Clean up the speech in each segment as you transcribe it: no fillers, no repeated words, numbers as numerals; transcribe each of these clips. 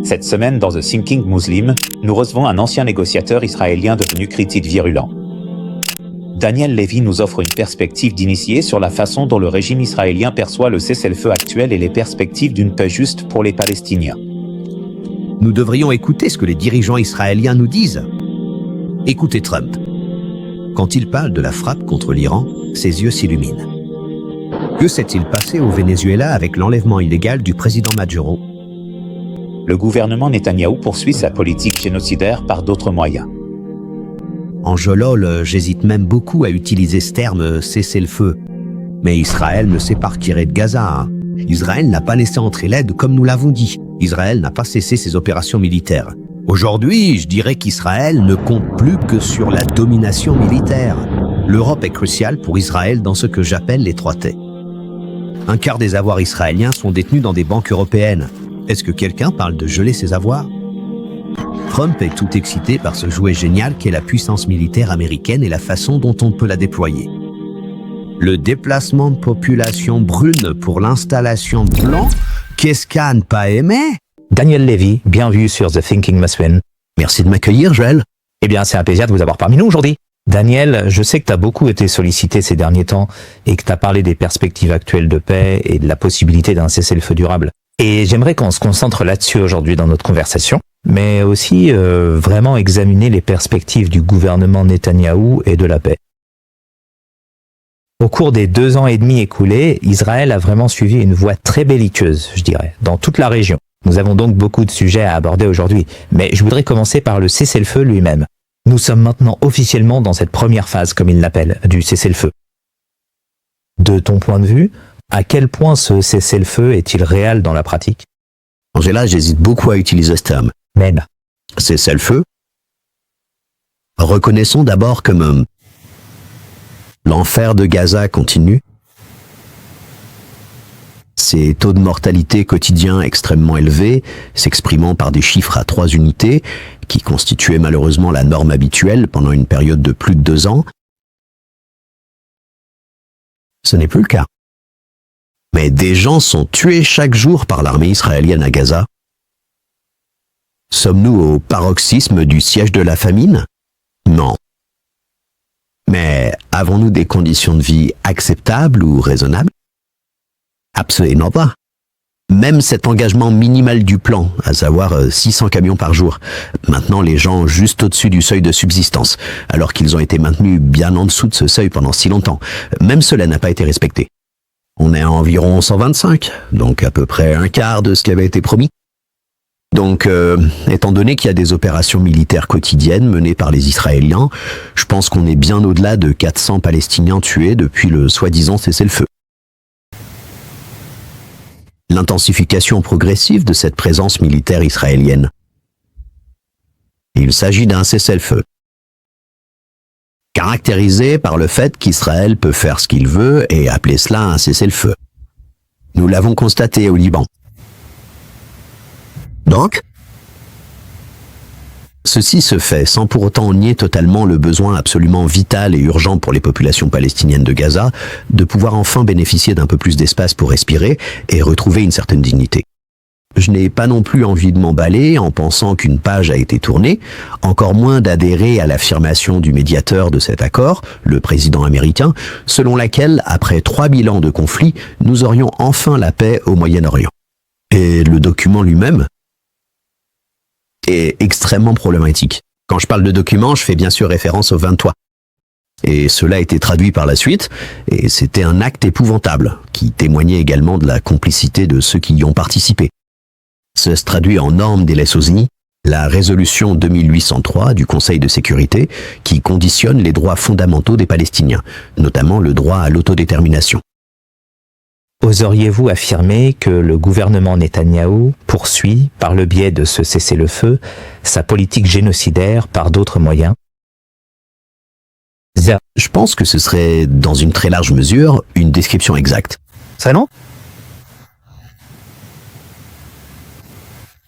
Cette semaine, dans The Thinking Muslim, nous recevons un ancien négociateur israélien devenu critique virulent. Daniel Levy nous offre une perspective d'initié sur la façon dont le régime israélien perçoit le cessez-le-feu actuel et les perspectives d'une paix juste pour les Palestiniens. Nous devrions écouter ce que les dirigeants israéliens nous disent. Écoutez Trump. Quand il parle de la frappe contre l'Iran, ses yeux s'illuminent. Que s'est-il passé au Venezuela avec l'enlèvement illégal du président Maduro? Le gouvernement Netanyahou poursuit sa politique génocidaire par d'autres moyens. En Jolol, j'hésite même beaucoup à utiliser ce terme « cessez-le-feu ». Mais Israël ne s'est pas retiré de Gaza. Israël n'a pas laissé entrer l'aide comme nous l'avons dit. Israël n'a pas cessé ses opérations militaires. Aujourd'hui, je dirais qu'Israël ne compte plus que sur la domination militaire. L'Europe est cruciale pour Israël dans ce que j'appelle les trois T. Un quart des avoirs israéliens sont détenus dans des banques européennes. Est-ce que quelqu'un parle de geler ses avoirs? Trump est tout excité par ce jouet génial qu'est la puissance militaire américaine et la façon dont on peut la déployer. Le déplacement de population brune pour l'installation de blancs, qu'est-ce qu'à ne pas aimer? Daniel Levy, bienvenue sur The Thinking Muslim. Merci de m'accueillir, Joël. Eh bien, c'est un plaisir de vous avoir parmi nous aujourd'hui. Daniel, je sais que tu as beaucoup été sollicité ces derniers temps et que tu as parlé des perspectives actuelles de paix et de la possibilité d'un cessez-le-feu durable. Et j'aimerais qu'on se concentre là-dessus aujourd'hui dans notre conversation, mais aussi vraiment examiner les perspectives du gouvernement Netanyahou et de la paix. Au cours des 2 ans et demi écoulés, Israël a vraiment suivi une voie très belliqueuse, je dirais, dans toute la région. Nous avons donc beaucoup de sujets à aborder aujourd'hui, mais je voudrais commencer par le cessez-le-feu lui-même. Nous sommes maintenant officiellement dans cette première phase, comme il l'appelle, du cessez-le-feu. De ton point de vue, à quel point ce cessez-le-feu est-il réel dans la pratique? Angela, j'hésite beaucoup à utiliser ce terme. Même. Cessez-le-feu. Reconnaissons d'abord comme l'enfer de Gaza continue. Ces taux de mortalité quotidiens extrêmement élevés, s'exprimant par des chiffres à 3 unités, qui constituaient malheureusement la norme habituelle pendant une période de plus de 2 ans. Ce n'est plus le cas. Mais des gens sont tués chaque jour par l'armée israélienne à Gaza. Sommes-nous au paroxysme du siège de la famine? Non. Mais avons-nous des conditions de vie acceptables ou raisonnables? Absolument pas. Même cet engagement minimal du plan, à savoir 600 camions par jour, maintenant les gens juste au-dessus du seuil de subsistance, alors qu'ils ont été maintenus bien en dessous de ce seuil pendant si longtemps, même cela n'a pas été respecté. On est à environ 125, donc à peu près un quart de ce qui avait été promis. Donc, étant donné qu'il y a des opérations militaires quotidiennes menées par les Israéliens, je pense qu'on est bien au-delà de 400 Palestiniens tués depuis le soi-disant cessez-le-feu. L'intensification progressive de cette présence militaire israélienne. Il s'agit d'un cessez-le-feu, caractérisé par le fait qu'Israël peut faire ce qu'il veut et appeler cela un cessez-le-feu. Nous l'avons constaté au Liban. Donc, ceci se fait sans pour autant nier totalement le besoin absolument vital et urgent pour les populations palestiniennes de Gaza de pouvoir enfin bénéficier d'un peu plus d'espace pour respirer et retrouver une certaine dignité. Je n'ai pas non plus envie de m'emballer en pensant qu'une page a été tournée, encore moins d'adhérer à l'affirmation du médiateur de cet accord, le président américain, selon laquelle, après 3000 ans de conflit, nous aurions enfin la paix au Moyen-Orient. Et le document lui-même est extrêmement problématique. Quand je parle de document, je fais bien sûr référence au 23. Et cela a été traduit par la suite, et c'était un acte épouvantable, qui témoignait également de la complicité de ceux qui y ont participé. Ça se traduit en norme des Lesozini, la résolution 2803 du Conseil de sécurité, qui conditionne les droits fondamentaux des Palestiniens, notamment le droit à l'autodétermination. Oseriez-vous affirmer que le gouvernement Netanyahou poursuit, par le biais de ce cessez-le-feu, sa politique génocidaire par d'autres moyens? Je pense que ce serait, dans une très large mesure, une description exacte. Ça non?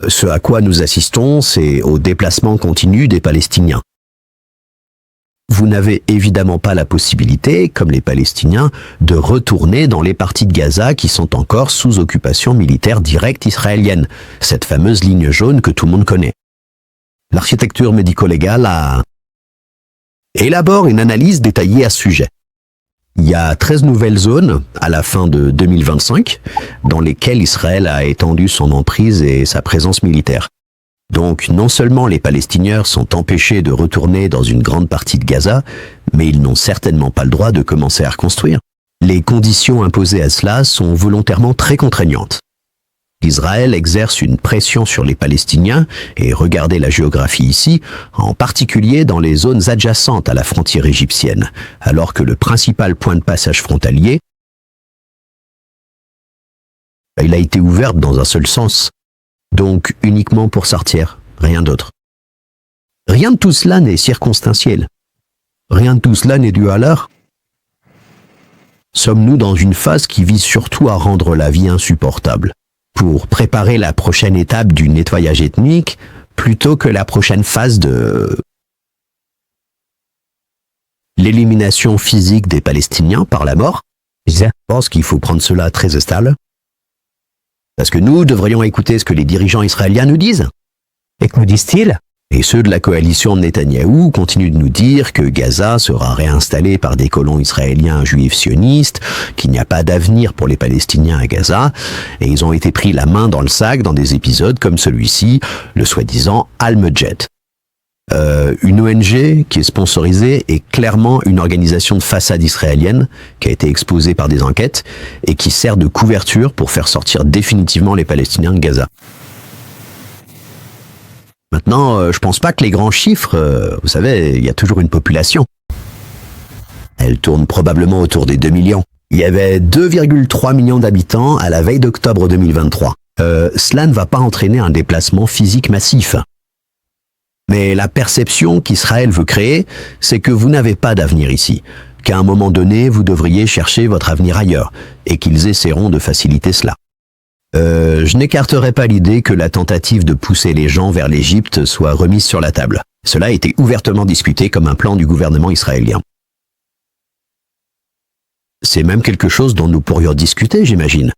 Ce à quoi nous assistons, c'est au déplacement continu des Palestiniens. vous n'avez évidemment pas la possibilité, comme les Palestiniens, de retourner dans les parties de Gaza qui sont encore sous occupation militaire directe israélienne, cette fameuse ligne jaune que tout le monde connaît. L'architecture médico-légale élabore une analyse détaillée à ce sujet. Il y a 13 nouvelles zones à la fin de 2025 dans lesquelles Israël a étendu son emprise et sa présence militaire. Donc non seulement les Palestiniens sont empêchés de retourner dans une grande partie de Gaza, mais ils n'ont certainement pas le droit de commencer à reconstruire. Les conditions imposées à cela sont volontairement très contraignantes. Israël exerce une pression sur les Palestiniens, et regardez la géographie ici, en particulier dans les zones adjacentes à la frontière égyptienne, alors que le principal point de passage frontalier, il a été ouvert dans un seul sens, donc uniquement pour sortir, rien d'autre. Rien de tout cela n'est circonstanciel. Rien de tout cela n'est dû à l'heure. Sommes-nous dans une phase qui vise surtout à rendre la vie insupportable, pour préparer la prochaine étape du nettoyage ethnique, plutôt que la prochaine phase de l'élimination physique des Palestiniens par la mort? Je pense qu'il faut prendre cela très stable. Parce que nous devrions écouter ce que les dirigeants israéliens nous disent. Et que nous disent-ils? Et ceux de la coalition de Netanyahou continuent de nous dire que Gaza sera réinstallé par des colons israéliens juifs sionistes, qu'il n'y a pas d'avenir pour les Palestiniens à Gaza, et ils ont été pris la main dans le sac dans des épisodes comme celui-ci, le soi-disant Almejed. Une ONG qui est sponsorisée est clairement une organisation de façade israélienne qui a été exposée par des enquêtes et qui sert de couverture pour faire sortir définitivement les Palestiniens de Gaza. Maintenant, je pense pas que les grands chiffres, vous savez, il y a toujours une population. Elle tourne probablement autour des 2 millions. Il y avait 2,3 millions d'habitants à la veille d'octobre 2023. Cela ne va pas entraîner un déplacement physique massif. Mais la perception qu'Israël veut créer, c'est que vous n'avez pas d'avenir ici, qu'à un moment donné, vous devriez chercher votre avenir ailleurs, et qu'ils essaieront de faciliter cela. Je n'écarterai pas l'idée que la tentative de pousser les gens vers l'Égypte soit remise sur la table. Cela a été ouvertement discuté comme un plan du gouvernement israélien. C'est même quelque chose dont nous pourrions discuter, j'imagine.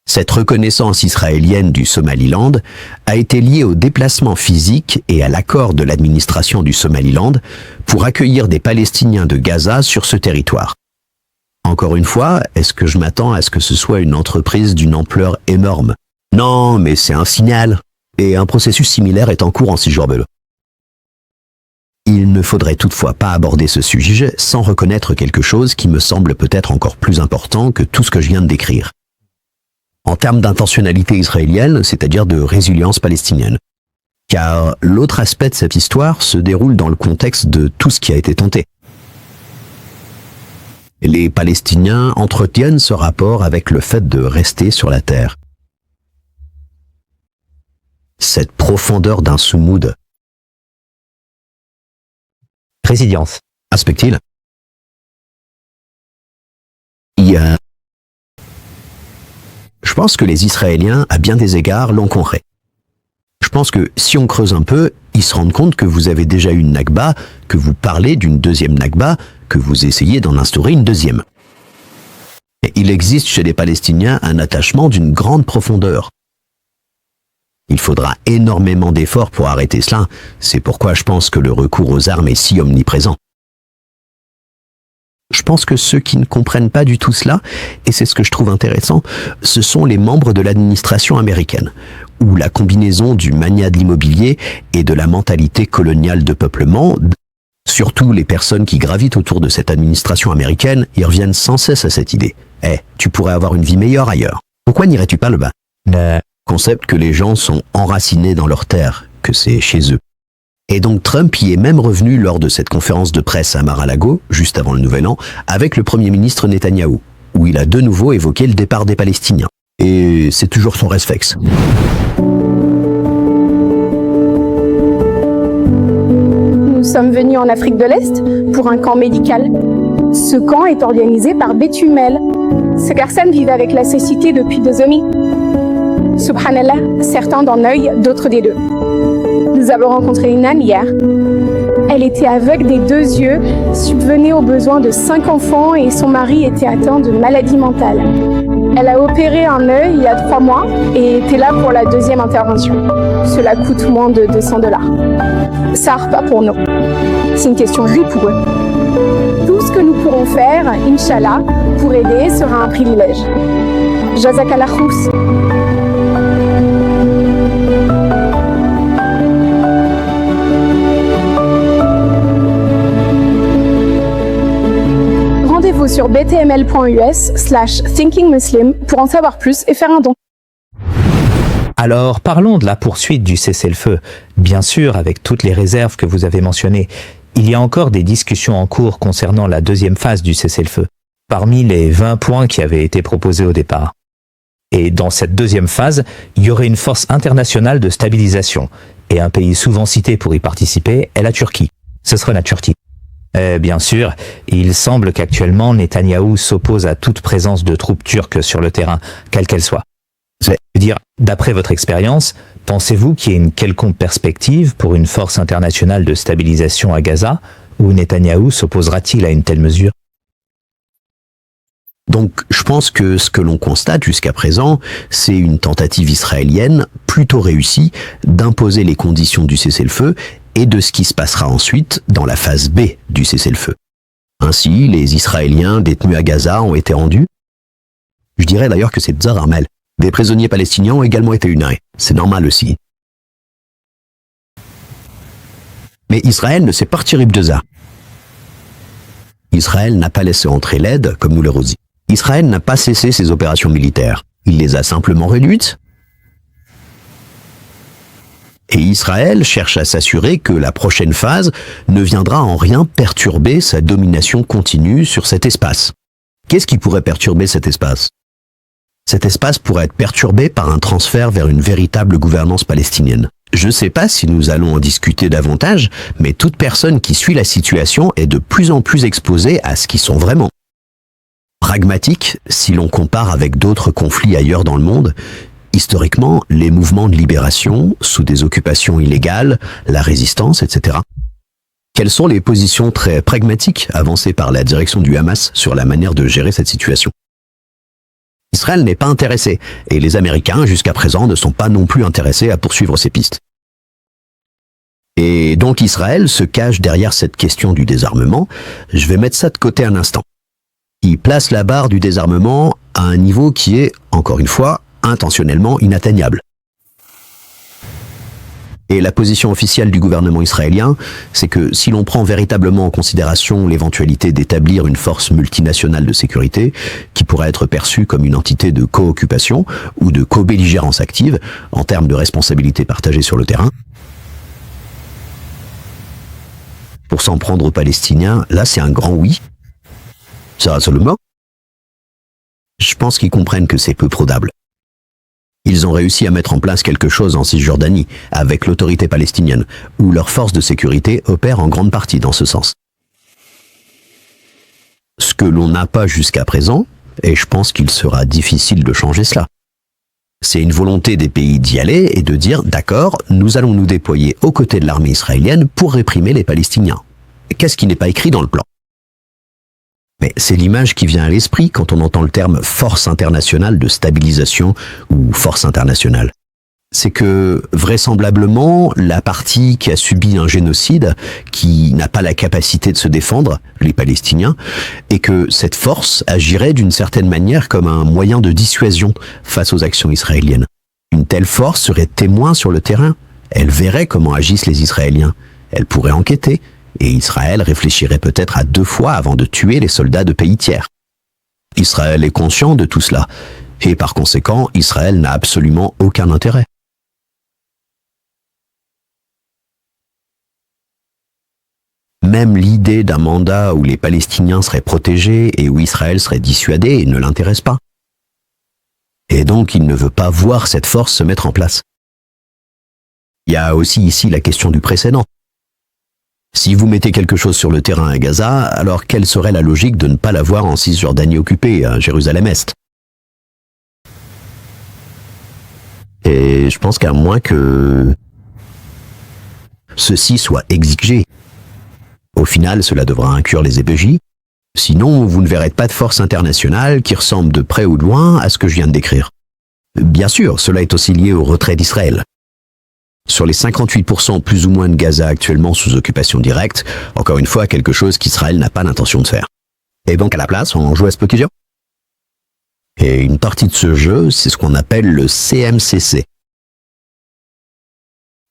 Cette reconnaissance israélienne du Somaliland a été liée au déplacement physique et à l'accord de l'administration du Somaliland pour accueillir des Palestiniens de Gaza sur ce territoire. Encore une fois, est-ce que je m'attends à ce que ce soit une entreprise d'une ampleur énorme? Non, mais c'est un signal. Et un processus similaire est en cours en Cisjordanie. Il ne faudrait toutefois pas aborder ce sujet sans reconnaître quelque chose qui me semble peut-être encore plus important que tout ce que je viens de décrire. En termes d'intentionnalité israélienne, c'est-à-dire de résilience palestinienne. Car l'autre aspect de cette histoire se déroule dans le contexte de tout ce qui a été tenté. Les Palestiniens entretiennent ce rapport avec le fait de rester sur la terre. Cette profondeur d'un sous-mood. Résilience. Aspect-il. Je pense que les Israéliens, à bien des égards, l'ont compris. Je pense que si on creuse un peu, ils se rendent compte que vous avez déjà eu une Nakba, que vous parlez d'une deuxième Nakba, que vous essayez d'en instaurer une deuxième. Et il existe chez les Palestiniens un attachement d'une grande profondeur. Il faudra énormément d'efforts pour arrêter cela, c'est pourquoi je pense que le recours aux armes est si omniprésent. Je pense que ceux qui ne comprennent pas du tout cela, et c'est ce que je trouve intéressant, ce sont les membres de l'administration américaine, où la combinaison du mania de l'immobilier et de la mentalité coloniale de peuplement, surtout les personnes qui gravitent autour de cette administration américaine, y reviennent sans cesse à cette idée. Tu pourrais avoir une vie meilleure ailleurs. Pourquoi n'irais-tu pas là-bas? Concept que les gens sont enracinés dans leur terre, que c'est chez eux. Et donc Trump y est même revenu lors de cette conférence de presse à Mar-a-Lago, juste avant le Nouvel An, avec le Premier ministre Netanyahou, où il a de nouveau évoqué le départ des Palestiniens. Et c'est toujours son réflexe. Nous sommes venus en Afrique de l'Est pour un camp médical. Ce camp est organisé par Béthumel. Ces personnes vivent avec la cécité depuis 2 demi. Subhanallah, certains d'un œil, d'autres des 2. Nous avons rencontré une âme hier. elle était aveugle des 2 yeux, subvenait aux besoins de 5 enfants et son mari était atteint de maladie mentale. Elle a opéré un œil il y a 3 mois et était là pour la 2e intervention. Cela coûte moins de $200. Ça n'a pas pour nous. C'est une question de vie pour eux. Tout ce que nous pourrons faire, Inch'Allah, pour aider sera un privilège. Jazakallah khous. Rendez-vous sur btml.us/thinkingmuslim pour en savoir plus et faire un don. Alors, parlons de la poursuite du cessez-le-feu. Bien sûr, avec toutes les réserves que vous avez mentionnées, il y a encore des discussions en cours concernant la 2e phase du cessez-le-feu, parmi les 20 points qui avaient été proposés au départ. Et dans cette 2e phase, il y aurait une force internationale de stabilisation, et un pays souvent cité pour y participer est la Turquie. Ce serait la Turquie. Bien sûr, il semble qu'actuellement Netanyahou s'oppose à toute présence de troupes turques sur le terrain, quelle qu'elle soit. C'est-à-dire, d'après votre expérience, pensez-vous qu'il y ait une quelconque perspective pour une force internationale de stabilisation à Gaza, ou Netanyahou s'opposera-t-il à une telle mesure? Donc, je pense que ce que l'on constate jusqu'à présent, c'est une tentative israélienne plutôt réussie d'imposer les conditions du cessez-le-feu et de ce qui se passera ensuite dans la phase B du cessez-le-feu. Ainsi, les Israéliens détenus à Gaza ont été rendus. Je dirais d'ailleurs que c'est Tzar Armel. Des prisonniers palestiniens ont également été unis. C'est normal aussi. Mais Israël ne s'est pas retiré de Gaza. Israël n'a pas laissé entrer l'aide, comme nous le redit. Israël n'a pas cessé ses opérations militaires. Il les a simplement réduites. Et Israël cherche à s'assurer que la prochaine phase ne viendra en rien perturber sa domination continue sur cet espace. Qu'est-ce qui pourrait perturber cet espace ? Cet espace pourrait être perturbé par un transfert vers une véritable gouvernance palestinienne. Je ne sais pas si nous allons en discuter davantage, mais toute personne qui suit la situation est de plus en plus exposée à ce qu'ils sont vraiment. Pragmatique, si l'on compare avec d'autres conflits ailleurs dans le monde, historiquement, les mouvements de libération, sous des occupations illégales, la résistance, etc. Quelles sont les positions très pragmatiques avancées par la direction du Hamas sur la manière de gérer cette situation ? Israël n'est pas intéressé, et les Américains, jusqu'à présent, ne sont pas non plus intéressés à poursuivre ces pistes. Et donc Israël se cache derrière cette question du désarmement. Je vais mettre ça de côté un instant. Il place la barre du désarmement à un niveau qui est, encore une fois, intentionnellement inatteignable. Et la position officielle du gouvernement israélien, c'est que si l'on prend véritablement en considération l'éventualité d'établir une force multinationale de sécurité, qui pourrait être perçue comme une entité de co-occupation ou de co-belligérance active, en termes de responsabilité partagée sur le terrain, pour s'en prendre aux Palestiniens, là c'est un grand oui. Ça, c'est le mot. Je pense qu'ils comprennent que c'est peu probable. Ils ont réussi à mettre en place quelque chose en Cisjordanie, avec l'autorité palestinienne, où leurs forces de sécurité opèrent en grande partie dans ce sens. Ce que l'on n'a pas jusqu'à présent, et je pense qu'il sera difficile de changer cela, c'est une volonté des pays d'y aller et de dire « d'accord, nous allons nous déployer aux côtés de l'armée israélienne pour réprimer les Palestiniens ». Qu'est-ce qui n'est pas écrit dans le plan ? Mais c'est l'image qui vient à l'esprit quand on entend le terme « force internationale de stabilisation » ou « force internationale ». C'est que, vraisemblablement, la partie qui a subi un génocide, qui n'a pas la capacité de se défendre, les Palestiniens, et que cette force agirait d'une certaine manière comme un moyen de dissuasion face aux actions israéliennes. Une telle force serait témoin sur le terrain. Elle verrait comment agissent les Israéliens. Elle pourrait enquêter. Et Israël réfléchirait peut-être à 2 fois avant de tuer les soldats de pays tiers. Israël est conscient de tout cela, et par conséquent, Israël n'a absolument aucun intérêt. Même l'idée d'un mandat où les Palestiniens seraient protégés et où Israël serait dissuadé ne l'intéresse pas. Et donc il ne veut pas voir cette force se mettre en place. Il y a aussi ici la question du précédent. Si vous mettez quelque chose sur le terrain à Gaza, alors quelle serait la logique de ne pas l'avoir en Cisjordanie occupée, à Jérusalem-Est ? Et je pense qu'à moins que ceci soit exigé, final, cela devra inclure les EPJ. Sinon, vous ne verrez pas de force internationale qui ressemble de près ou de loin à ce que je viens de décrire. Bien sûr, cela est aussi lié au retrait d'Israël. Sur les 58% plus ou moins de Gaza actuellement sous occupation directe, encore une fois, quelque chose qu'Israël n'a pas l'intention de faire. Et donc à la place, on joue à Spokizio. Et une partie de ce jeu, c'est ce qu'on appelle le CMCC.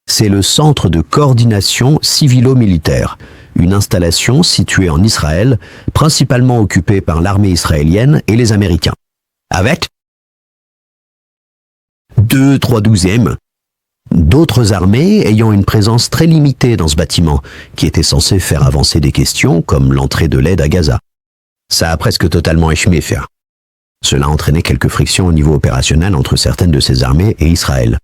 C'est le Centre de coordination civilo-militaire, une installation située en Israël, principalement occupée par l'armée israélienne et les Américains. Avec 2-3 douzièmes d'autres armées ayant une présence très limitée dans ce bâtiment, qui était censé faire avancer des questions comme l'entrée de l'aide à Gaza. Ça a presque totalement échoué faire. Cela a entraîné quelques frictions au niveau opérationnel entre certaines de ces armées et Israël.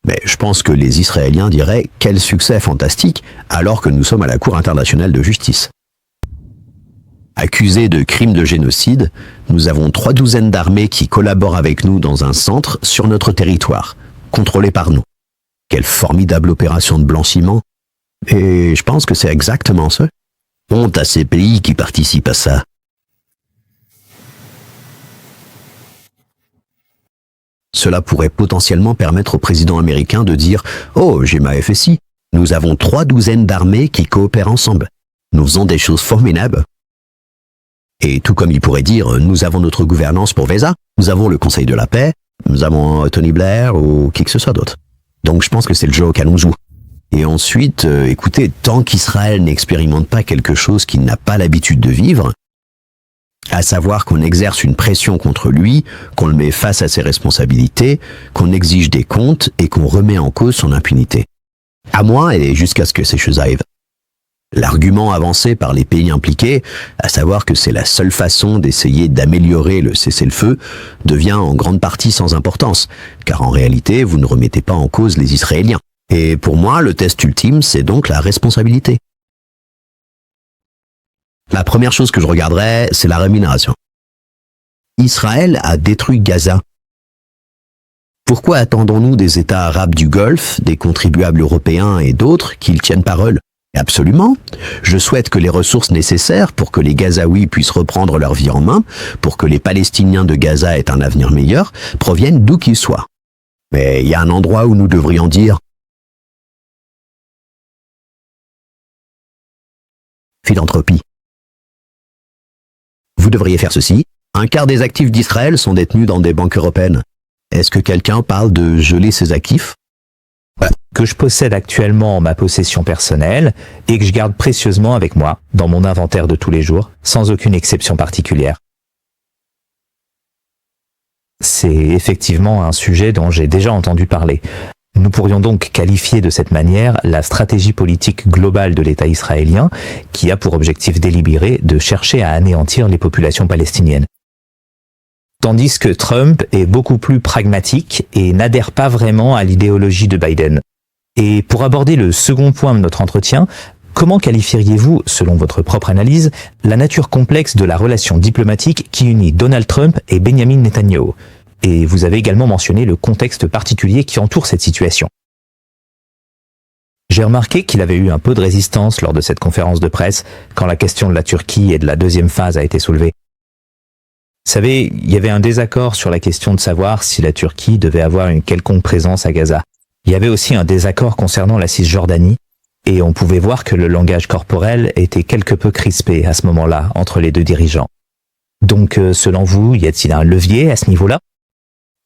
Mais je pense que les Israéliens diraient « quel succès fantastique » alors que nous sommes à la Cour internationale de justice. Accusés de crimes de génocide, nous avons 3 douzaines d'armées qui collaborent avec nous dans un centre sur notre territoire, contrôlé par nous. Quelle formidable opération de blanchiment. Et je pense que c'est exactement ça. Honte à ces pays qui participent à ça. Cela pourrait potentiellement permettre au président américain de dire « Oh, j'ai ma FSI, nous avons 3 douzaines d'armées qui coopèrent ensemble. Nous faisons des choses formidables. » Et tout comme il pourrait dire « Nous avons notre gouvernance pour Vesa, nous avons le Conseil de la paix, nous avons Tony Blair ou qui que ce soit d'autre. » Donc je pense que c'est le jeu auquel on joue. Et ensuite, écoutez, tant qu'Israël n'expérimente pas quelque chose qu'il n'a pas l'habitude de vivre, à savoir qu'on exerce une pression contre lui, qu'on le met face à ses responsabilités, qu'on exige des comptes et qu'on remet en cause son impunité. À moins et jusqu'à ce que ces choses arrivent. L'argument avancé par les pays impliqués, à savoir que c'est la seule façon d'essayer d'améliorer le cessez-le-feu, devient en grande partie sans importance, car en réalité, vous ne remettez pas en cause les Israéliens. Et pour moi, le test ultime, c'est donc la responsabilité. La première chose que je regarderai, c'est la rémunération. Israël a détruit Gaza. Pourquoi attendons-nous des États arabes du Golfe, des contribuables européens et d'autres qu'ils tiennent parole ? Absolument. Je souhaite que les ressources nécessaires pour que les Gazaouis puissent reprendre leur vie en main, pour que les Palestiniens de Gaza aient un avenir meilleur, proviennent d'où qu'ils soient. Mais il y a un endroit où nous devrions dire philanthropie. Vous devriez faire ceci. Un quart des actifs d'Israël sont détenus dans des banques européennes. Est-ce que quelqu'un parle de geler ces actifs ? Que je possède actuellement en ma possession personnelle et que je garde précieusement avec moi dans mon inventaire de tous les jours, sans aucune exception particulière. C'est effectivement un sujet dont j'ai déjà entendu parler. Nous pourrions donc qualifier de cette manière la stratégie politique globale de l'État israélien qui a pour objectif délibéré de chercher à anéantir les populations palestiniennes. Tandis que Trump est beaucoup plus pragmatique et n'adhère pas vraiment à l'idéologie de Biden. Et pour aborder le second point de notre entretien, comment qualifieriez-vous, selon votre propre analyse, la nature complexe de la relation diplomatique qui unit Donald Trump et Benjamin Netanyahu ? Et vous avez également mentionné le contexte particulier qui entoure cette situation. J'ai remarqué qu'il avait eu un peu de résistance lors de cette conférence de presse quand la question de la Turquie et de la deuxième phase a été soulevée. Vous savez, il y avait un désaccord sur la question de savoir si la Turquie devait avoir une quelconque présence à Gaza. Il y avait aussi un désaccord concernant la Cisjordanie, et on pouvait voir que le langage corporel était quelque peu crispé à ce moment-là entre les deux dirigeants. Donc, selon vous, y a-t-il un levier à ce niveau-là ?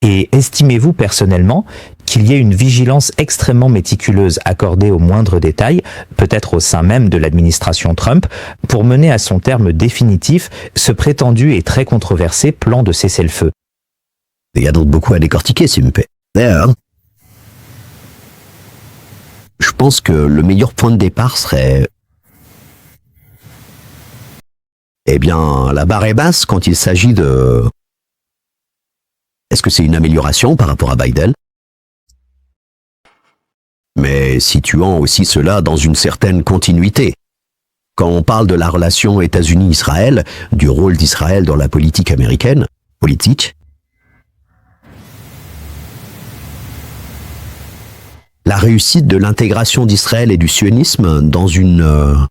Et estimez-vous personnellement qu'il y ait une vigilance extrêmement méticuleuse accordée aux moindres détails, peut-être au sein même de l'administration Trump, pour mener à son terme définitif ce prétendu et très controversé plan de cessez-le-feu ? Il y a donc beaucoup à décortiquer, s'il me plaît. D'ailleurs, je pense que le meilleur point de départ serait... Eh bien, la barre est basse quand il s'agit de... Est-ce que c'est une amélioration par rapport à Biden ? Mais situant aussi cela dans une certaine continuité. Quand on parle de la relation États-Unis-Israël, du rôle d'Israël dans la politique américaine, la réussite de l'intégration d'Israël et du sionisme dans une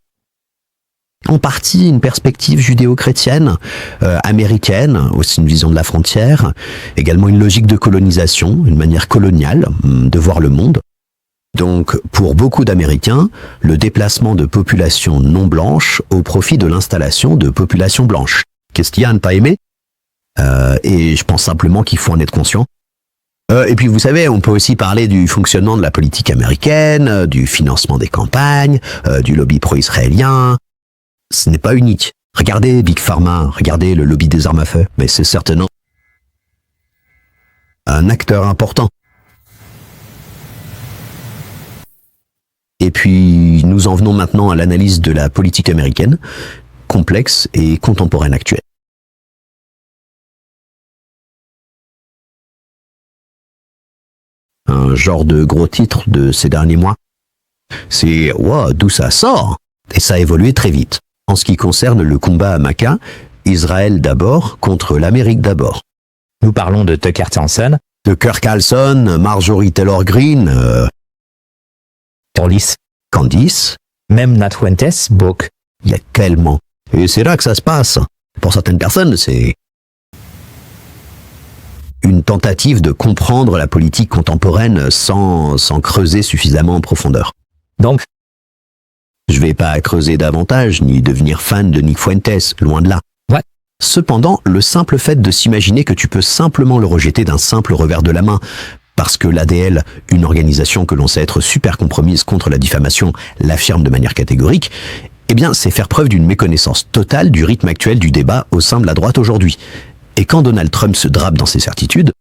en partie une perspective judéo-chrétienne, américaine, aussi une vision de la frontière, également une logique de colonisation, une manière coloniale de voir le monde. Donc, pour beaucoup d'Américains, le déplacement de populations non blanches au profit de l'installation de populations blanches. Qu'est-ce qu'il y a à ne pas aimer ? Et je pense simplement qu'il faut en être conscient. Et puis vous savez, on peut aussi parler du fonctionnement de la politique américaine, du financement des campagnes, du lobby pro-israélien. Ce n'est pas unique. Regardez Big Pharma, regardez le lobby des armes à feu, mais c'est certainement un acteur important. Et puis, nous en venons maintenant à l'analyse de la politique américaine, complexe et contemporaine actuelle. Un genre de gros titre de ces derniers mois, c'est « Wow, d'où ça sort ?» Et ça a évolué très vite. En ce qui concerne le combat à Makkah, Israël d'abord contre l'Amérique d'abord. Nous parlons de Tucker Carlson, Tucker Carlson, Marjorie Taylor Greene, Candice, même Nat Fuentes, Book. Il y a tellement. Et c'est là que ça se passe. Pour certaines personnes, c'est une tentative de comprendre la politique contemporaine sans creuser suffisamment en profondeur. Donc, je vais pas creuser davantage, ni devenir fan de Nick Fuentes, loin de là. Ouais. Cependant, le simple fait de s'imaginer que tu peux simplement le rejeter d'un simple revers de la main, parce que l'ADL, une organisation que l'on sait être super compromise contre la diffamation, l'affirme de manière catégorique, eh bien, c'est faire preuve d'une méconnaissance totale du rythme actuel du débat au sein de la droite aujourd'hui. Et quand Donald Trump se drape dans ses certitudes,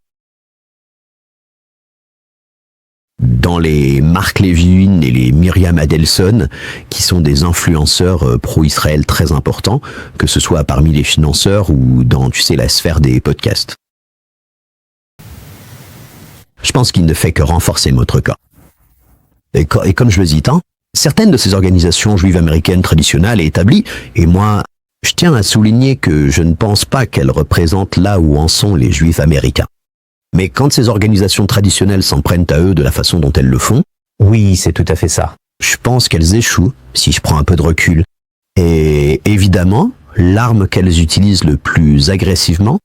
dans les Mark Levin et les Myriam Adelson, qui sont des influenceurs pro-Israël très importants, que ce soit parmi les financeurs ou dans, tu sais, la sphère des podcasts. Je pense qu'il ne fait que renforcer notre cas. Et comme je le dis tant, certaines de ces organisations juives américaines traditionnelles et établies, et moi, je tiens à souligner que je ne pense pas qu'elles représentent là où en sont les juifs américains. Mais quand ces organisations traditionnelles s'en prennent à eux de la façon dont elles le font, oui, c'est tout à fait ça. Je pense qu'elles échouent, si je prends un peu de recul. Et évidemment, l'arme qu'elles utilisent le plus agressivement,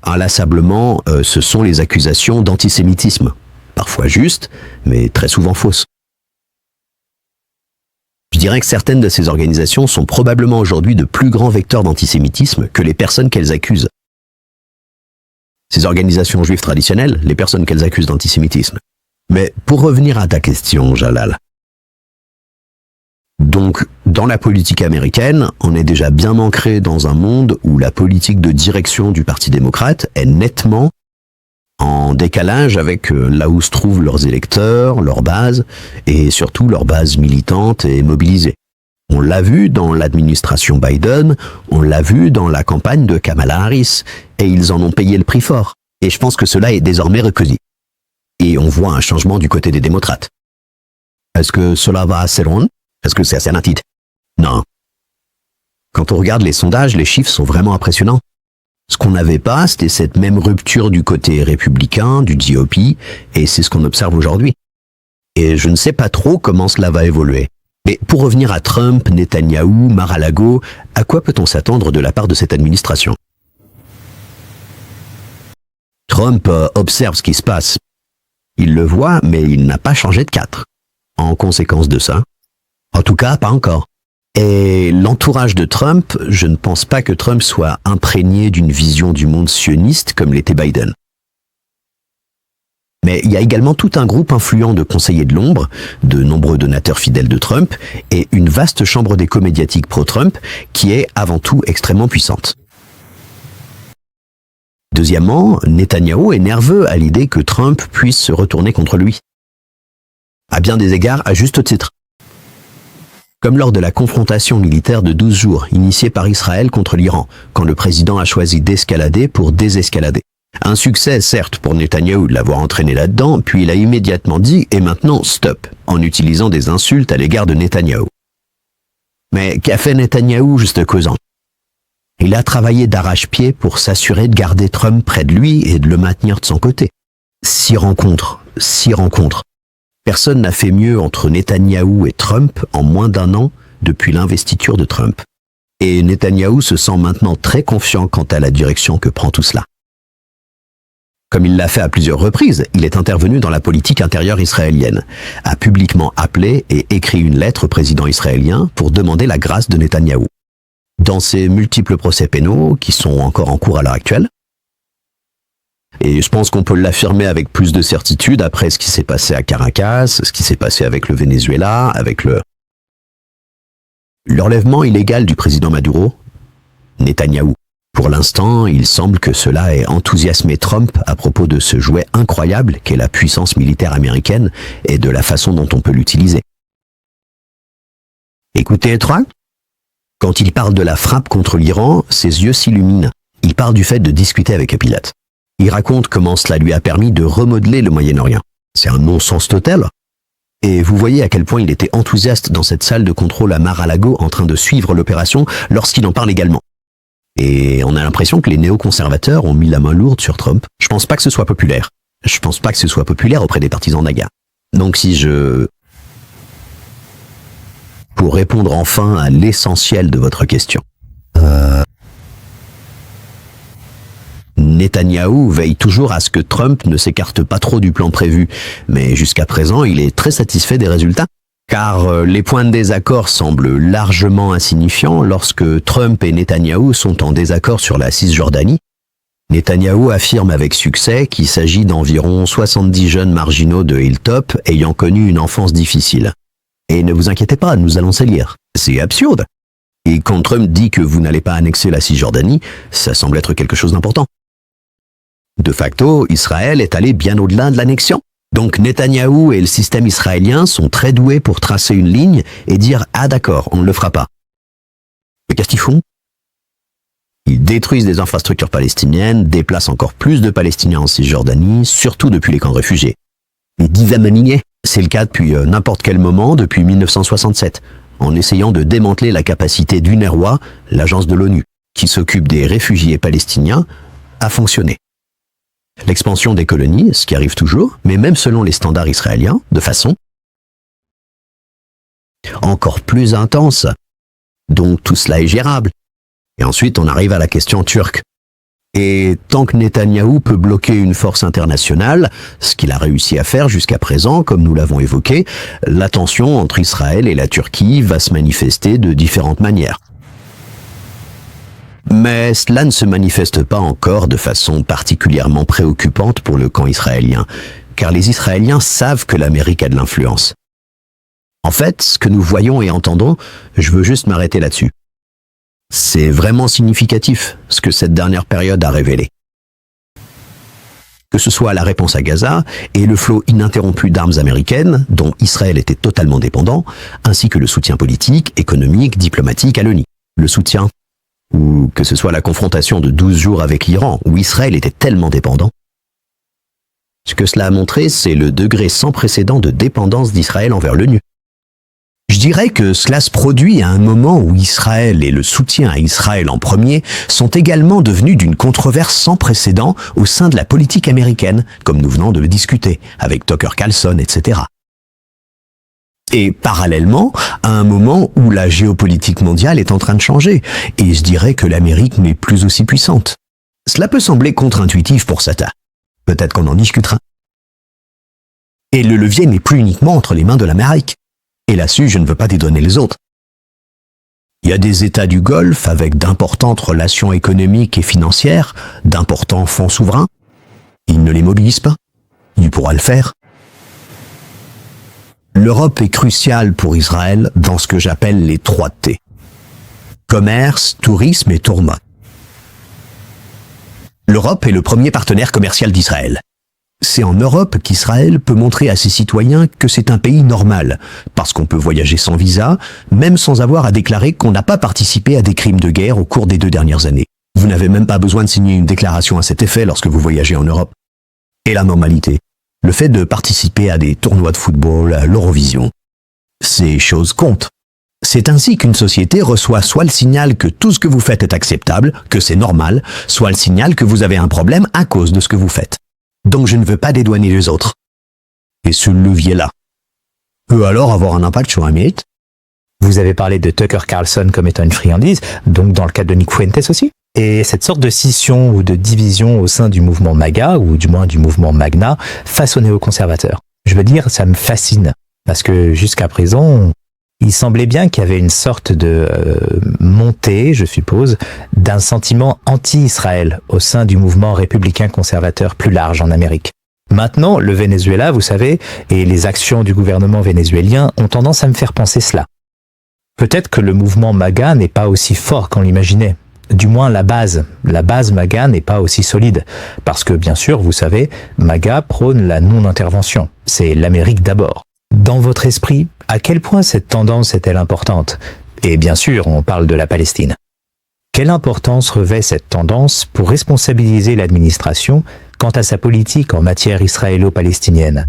inlassablement, ce sont les accusations d'antisémitisme. Parfois justes, mais très souvent fausses. Je dirais que certaines de ces organisations sont probablement aujourd'hui de plus grands vecteurs d'antisémitisme que les personnes qu'elles accusent. Ces organisations juives traditionnelles, les personnes qu'elles accusent d'antisémitisme. Mais pour revenir à ta question, Jalal. Donc, dans la politique américaine, on est déjà bien ancré dans un monde où la politique de direction du Parti démocrate est nettement en décalage avec là où se trouvent leurs électeurs, leur base, et surtout leur base militante et mobilisée. On l'a vu dans l'administration Biden, on l'a vu dans la campagne de Kamala Harris, et ils en ont payé le prix fort. Et je pense que cela est désormais reconnu. Et on voit un changement du côté des démocrates. Est-ce que cela va assez loin? Est-ce que c'est assez nitide? Non. Quand on regarde les sondages, les chiffres sont vraiment impressionnants. Ce qu'on n'avait pas, c'était cette même rupture du côté républicain, du GOP, et c'est ce qu'on observe aujourd'hui. Et je ne sais pas trop comment cela va évoluer. Mais pour revenir à Trump, Netanyahou, Mar-a-Lago, à quoi peut-on s'attendre de la part de cette administration? Trump observe ce qui se passe. Il le voit, mais il n'a pas changé de cadre. En conséquence de ça, en tout cas, pas encore. Et l'entourage de Trump, je ne pense pas que Trump soit imprégné d'une vision du monde sioniste comme l'était Biden. Mais il y a également tout un groupe influent de conseillers de l'ombre, de nombreux donateurs fidèles de Trump, et une vaste chambre d'écho médiatique pro-Trump qui est avant tout extrêmement puissante. Deuxièmement, Netanyahou est nerveux à l'idée que Trump puisse se retourner contre lui. À bien des égards, à juste titre. Comme lors de la confrontation militaire de 12 jours initiée par Israël contre l'Iran, quand le président a choisi d'escalader pour désescalader. Un succès, certes, pour Netanyahou de l'avoir entraîné là-dedans, puis il a immédiatement dit « et maintenant, stop », en utilisant des insultes à l'égard de Netanyahou. Mais qu'a fait Netanyahou juste causant? Il a travaillé d'arrache-pied pour s'assurer de garder Trump près de lui et de le maintenir de son côté. 6 rencontres. Personne n'a fait mieux entre Netanyahou et Trump en moins d'un an depuis l'investiture de Trump. Et Netanyahou se sent maintenant très confiant quant à la direction que prend tout cela. Comme il l'a fait à plusieurs reprises, il est intervenu dans la politique intérieure israélienne, a publiquement appelé et écrit une lettre au président israélien pour demander la grâce de Netanyahou. Dans ses multiples procès pénaux, qui sont encore en cours à l'heure actuelle, et je pense qu'on peut l'affirmer avec plus de certitude après ce qui s'est passé à Caracas, ce qui s'est passé avec le Venezuela, avec l'enlèvement illégal du président Maduro, Netanyahou. Pour l'instant, il semble que cela ait enthousiasmé Trump à propos de ce jouet incroyable qu'est la puissance militaire américaine et de la façon dont on peut l'utiliser. Écoutez, Trump, quand il parle de la frappe contre l'Iran, ses yeux s'illuminent. Il parle du fait de discuter avec Pilate. Il raconte comment cela lui a permis de remodeler le Moyen-Orient. C'est un non-sens total. Et vous voyez à quel point il était enthousiaste dans cette salle de contrôle à Mar-a-Lago en train de suivre l'opération lorsqu'il en parle également. Et on a l'impression que les néoconservateurs ont mis la main lourde sur Trump. Je pense pas que ce soit populaire. Je pense pas que ce soit populaire auprès des partisans d'Aga. Donc pour répondre enfin à l'essentiel de votre question. Netanyahou veille toujours à ce que Trump ne s'écarte pas trop du plan prévu, mais jusqu'à présent, il est très satisfait des résultats. Car les points de désaccord semblent largement insignifiants lorsque Trump et Netanyahou sont en désaccord sur la Cisjordanie. Netanyahou affirme avec succès qu'il s'agit d'environ 70 jeunes marginaux de Hilltop ayant connu une enfance difficile. Et ne vous inquiétez pas, nous allons s'élire. C'est absurde. Et quand Trump dit que vous n'allez pas annexer la Cisjordanie, ça semble être quelque chose d'important. De facto, Israël est allé bien au-delà de l'annexion. Donc Netanyahou et le système israélien sont très doués pour tracer une ligne et dire « Ah d'accord, on ne le fera pas ». Mais qu'est-ce qu'ils font? Ils détruisent des infrastructures palestiniennes, déplacent encore plus de Palestiniens en Cisjordanie, surtout depuis les camps de réfugiés. Ils disent à m'aligner. C'est le cas depuis n'importe quel moment, depuis 1967, en essayant de démanteler la capacité d'UNRWA, l'agence de l'ONU, qui s'occupe des réfugiés palestiniens, à fonctionner. L'expansion des colonies, ce qui arrive toujours, mais même selon les standards israéliens, de façon encore plus intense. Donc tout cela est gérable. Et ensuite on arrive à la question turque. Et tant que Netanyahou peut bloquer une force internationale, ce qu'il a réussi à faire jusqu'à présent, comme nous l'avons évoqué, la tension entre Israël et la Turquie va se manifester de différentes manières. Mais cela ne se manifeste pas encore de façon particulièrement préoccupante pour le camp israélien, car les Israéliens savent que l'Amérique a de l'influence. En fait, ce que nous voyons et entendons, je veux juste m'arrêter là-dessus. C'est vraiment significatif, ce que cette dernière période a révélé. Que ce soit la réponse à Gaza et le flot ininterrompu d'armes américaines, dont Israël était totalement dépendant, ainsi que le soutien politique, économique, diplomatique à l'ONU. Le soutien, ou que ce soit la confrontation de 12 jours avec l'Iran, où Israël était tellement dépendant. Ce que cela a montré, c'est le degré sans précédent de dépendance d'Israël envers l'ONU. Je dirais que cela se produit à un moment où Israël et le soutien à Israël en premier sont également devenus d'une controverse sans précédent au sein de la politique américaine, comme nous venons de le discuter, avec Tucker Carlson, etc. Et parallèlement, à un moment où la géopolitique mondiale est en train de changer, et je dirais que l'Amérique n'est plus aussi puissante. Cela peut sembler contre-intuitif pour certains. Peut-être qu'on en discutera. Et le levier n'est plus uniquement entre les mains de l'Amérique. Et là-dessus, je ne veux pas dédouaner les autres. Il y a des États du Golfe avec d'importantes relations économiques et financières, d'importants fonds souverains. Il ne les mobilise pas. Il pourra le faire. L'Europe est cruciale pour Israël dans ce que j'appelle les 3 T. Commerce, tourisme et tourment. L'Europe est le premier partenaire commercial d'Israël. C'est en Europe qu'Israël peut montrer à ses citoyens que c'est un pays normal, parce qu'on peut voyager sans visa, même sans avoir à déclarer qu'on n'a pas participé à des crimes de guerre au cours des 2 dernières années. Vous n'avez même pas besoin de signer une déclaration à cet effet lorsque vous voyagez en Europe. Et la normalité, le fait de participer à des tournois de football, à l'Eurovision, ces choses comptent. C'est ainsi qu'une société reçoit soit le signal que tout ce que vous faites est acceptable, que c'est normal, soit le signal que vous avez un problème à cause de ce que vous faites. Donc je ne veux pas dédouaner les autres. Et ce levier-là, peut alors avoir un impact sur un mythe. Vous avez parlé de Tucker Carlson comme étant une friandise, donc dans le cas de Nick Fuentes aussi. Et cette sorte de scission ou de division au sein du mouvement MAGA, ou du moins du mouvement Magna, face aux néoconservateurs. Je veux dire, ça me fascine, parce que jusqu'à présent, il semblait bien qu'il y avait une sorte de montée, je suppose, d'un sentiment anti-Israël au sein du mouvement républicain conservateur plus large en Amérique. Maintenant, le Venezuela, vous savez, et les actions du gouvernement vénézuélien ont tendance à me faire penser cela. Peut-être que le mouvement MAGA n'est pas aussi fort qu'on l'imaginait. Du moins la base MAGA n'est pas aussi solide. Parce que bien sûr, vous savez, MAGA prône la non-intervention. C'est l'Amérique d'abord. Dans votre esprit, à quel point cette tendance est-elle importante? Et bien sûr, on parle de la Palestine. Quelle importance revêt cette tendance pour responsabiliser l'administration quant à sa politique en matière israélo-palestinienne?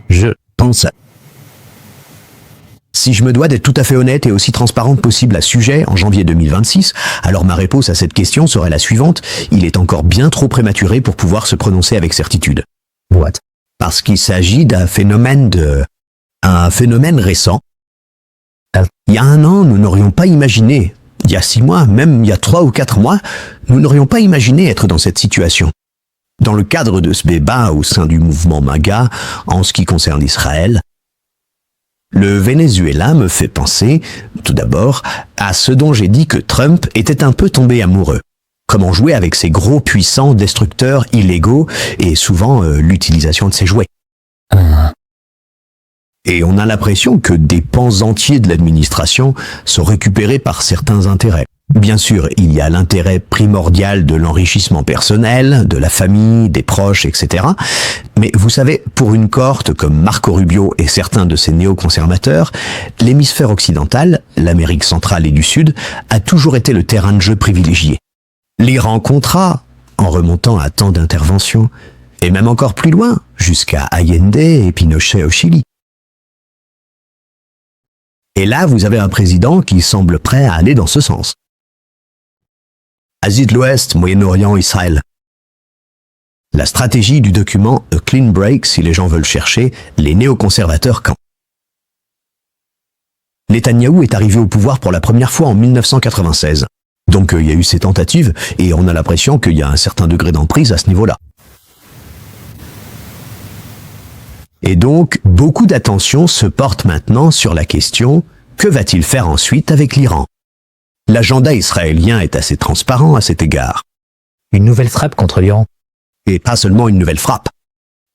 Je pense. Si je me dois d'être tout à fait honnête et aussi transparent que possible à ce sujet en janvier 2026, alors ma réponse à cette question serait la suivante: il est encore bien trop prématuré pour pouvoir se prononcer avec certitude. What? Parce qu'il s'agit d'un phénomène récent. Il y a 1 an, nous n'aurions pas imaginé, il y a 6 mois, même il y a 3 ou 4 mois, nous n'aurions pas imaginé être dans cette situation. Dans le cadre de ce débat au sein du mouvement MAGA, en ce qui concerne Israël, le Venezuela me fait penser, tout d'abord, à ce dont j'ai dit que Trump était un peu tombé amoureux. Comment jouer avec ces gros puissants destructeurs illégaux et souvent l'utilisation de ces jouets. Et on a l'impression que des pans entiers de l'administration sont récupérés par certains intérêts. Bien sûr, il y a l'intérêt primordial de l'enrichissement personnel, de la famille, des proches, etc. Mais vous savez, pour une cohorte comme Marco Rubio et certains de ses néoconservateurs, l'hémisphère occidental, l'Amérique centrale et du Sud, a toujours été le terrain de jeu privilégié. L'Iran Contra, en remontant à tant d'interventions, et même encore plus loin, jusqu'à Allende et Pinochet au Chili. Et là, vous avez un président qui semble prêt à aller dans ce sens. Asie de l'Ouest, Moyen-Orient, Israël. La stratégie du document A Clean Break, si les gens veulent chercher, les néoconservateurs quand. Netanyahou est arrivé au pouvoir pour la première fois en 1996. Donc il y a eu ces tentatives, et on a l'impression qu'il y a un certain degré d'emprise à ce niveau-là. Et donc, beaucoup d'attention se porte maintenant sur la question « Que va-t-il faire ensuite avec l'Iran ?» L'agenda israélien est assez transparent à cet égard. Une nouvelle frappe contre l'Iran. Et pas seulement une nouvelle frappe.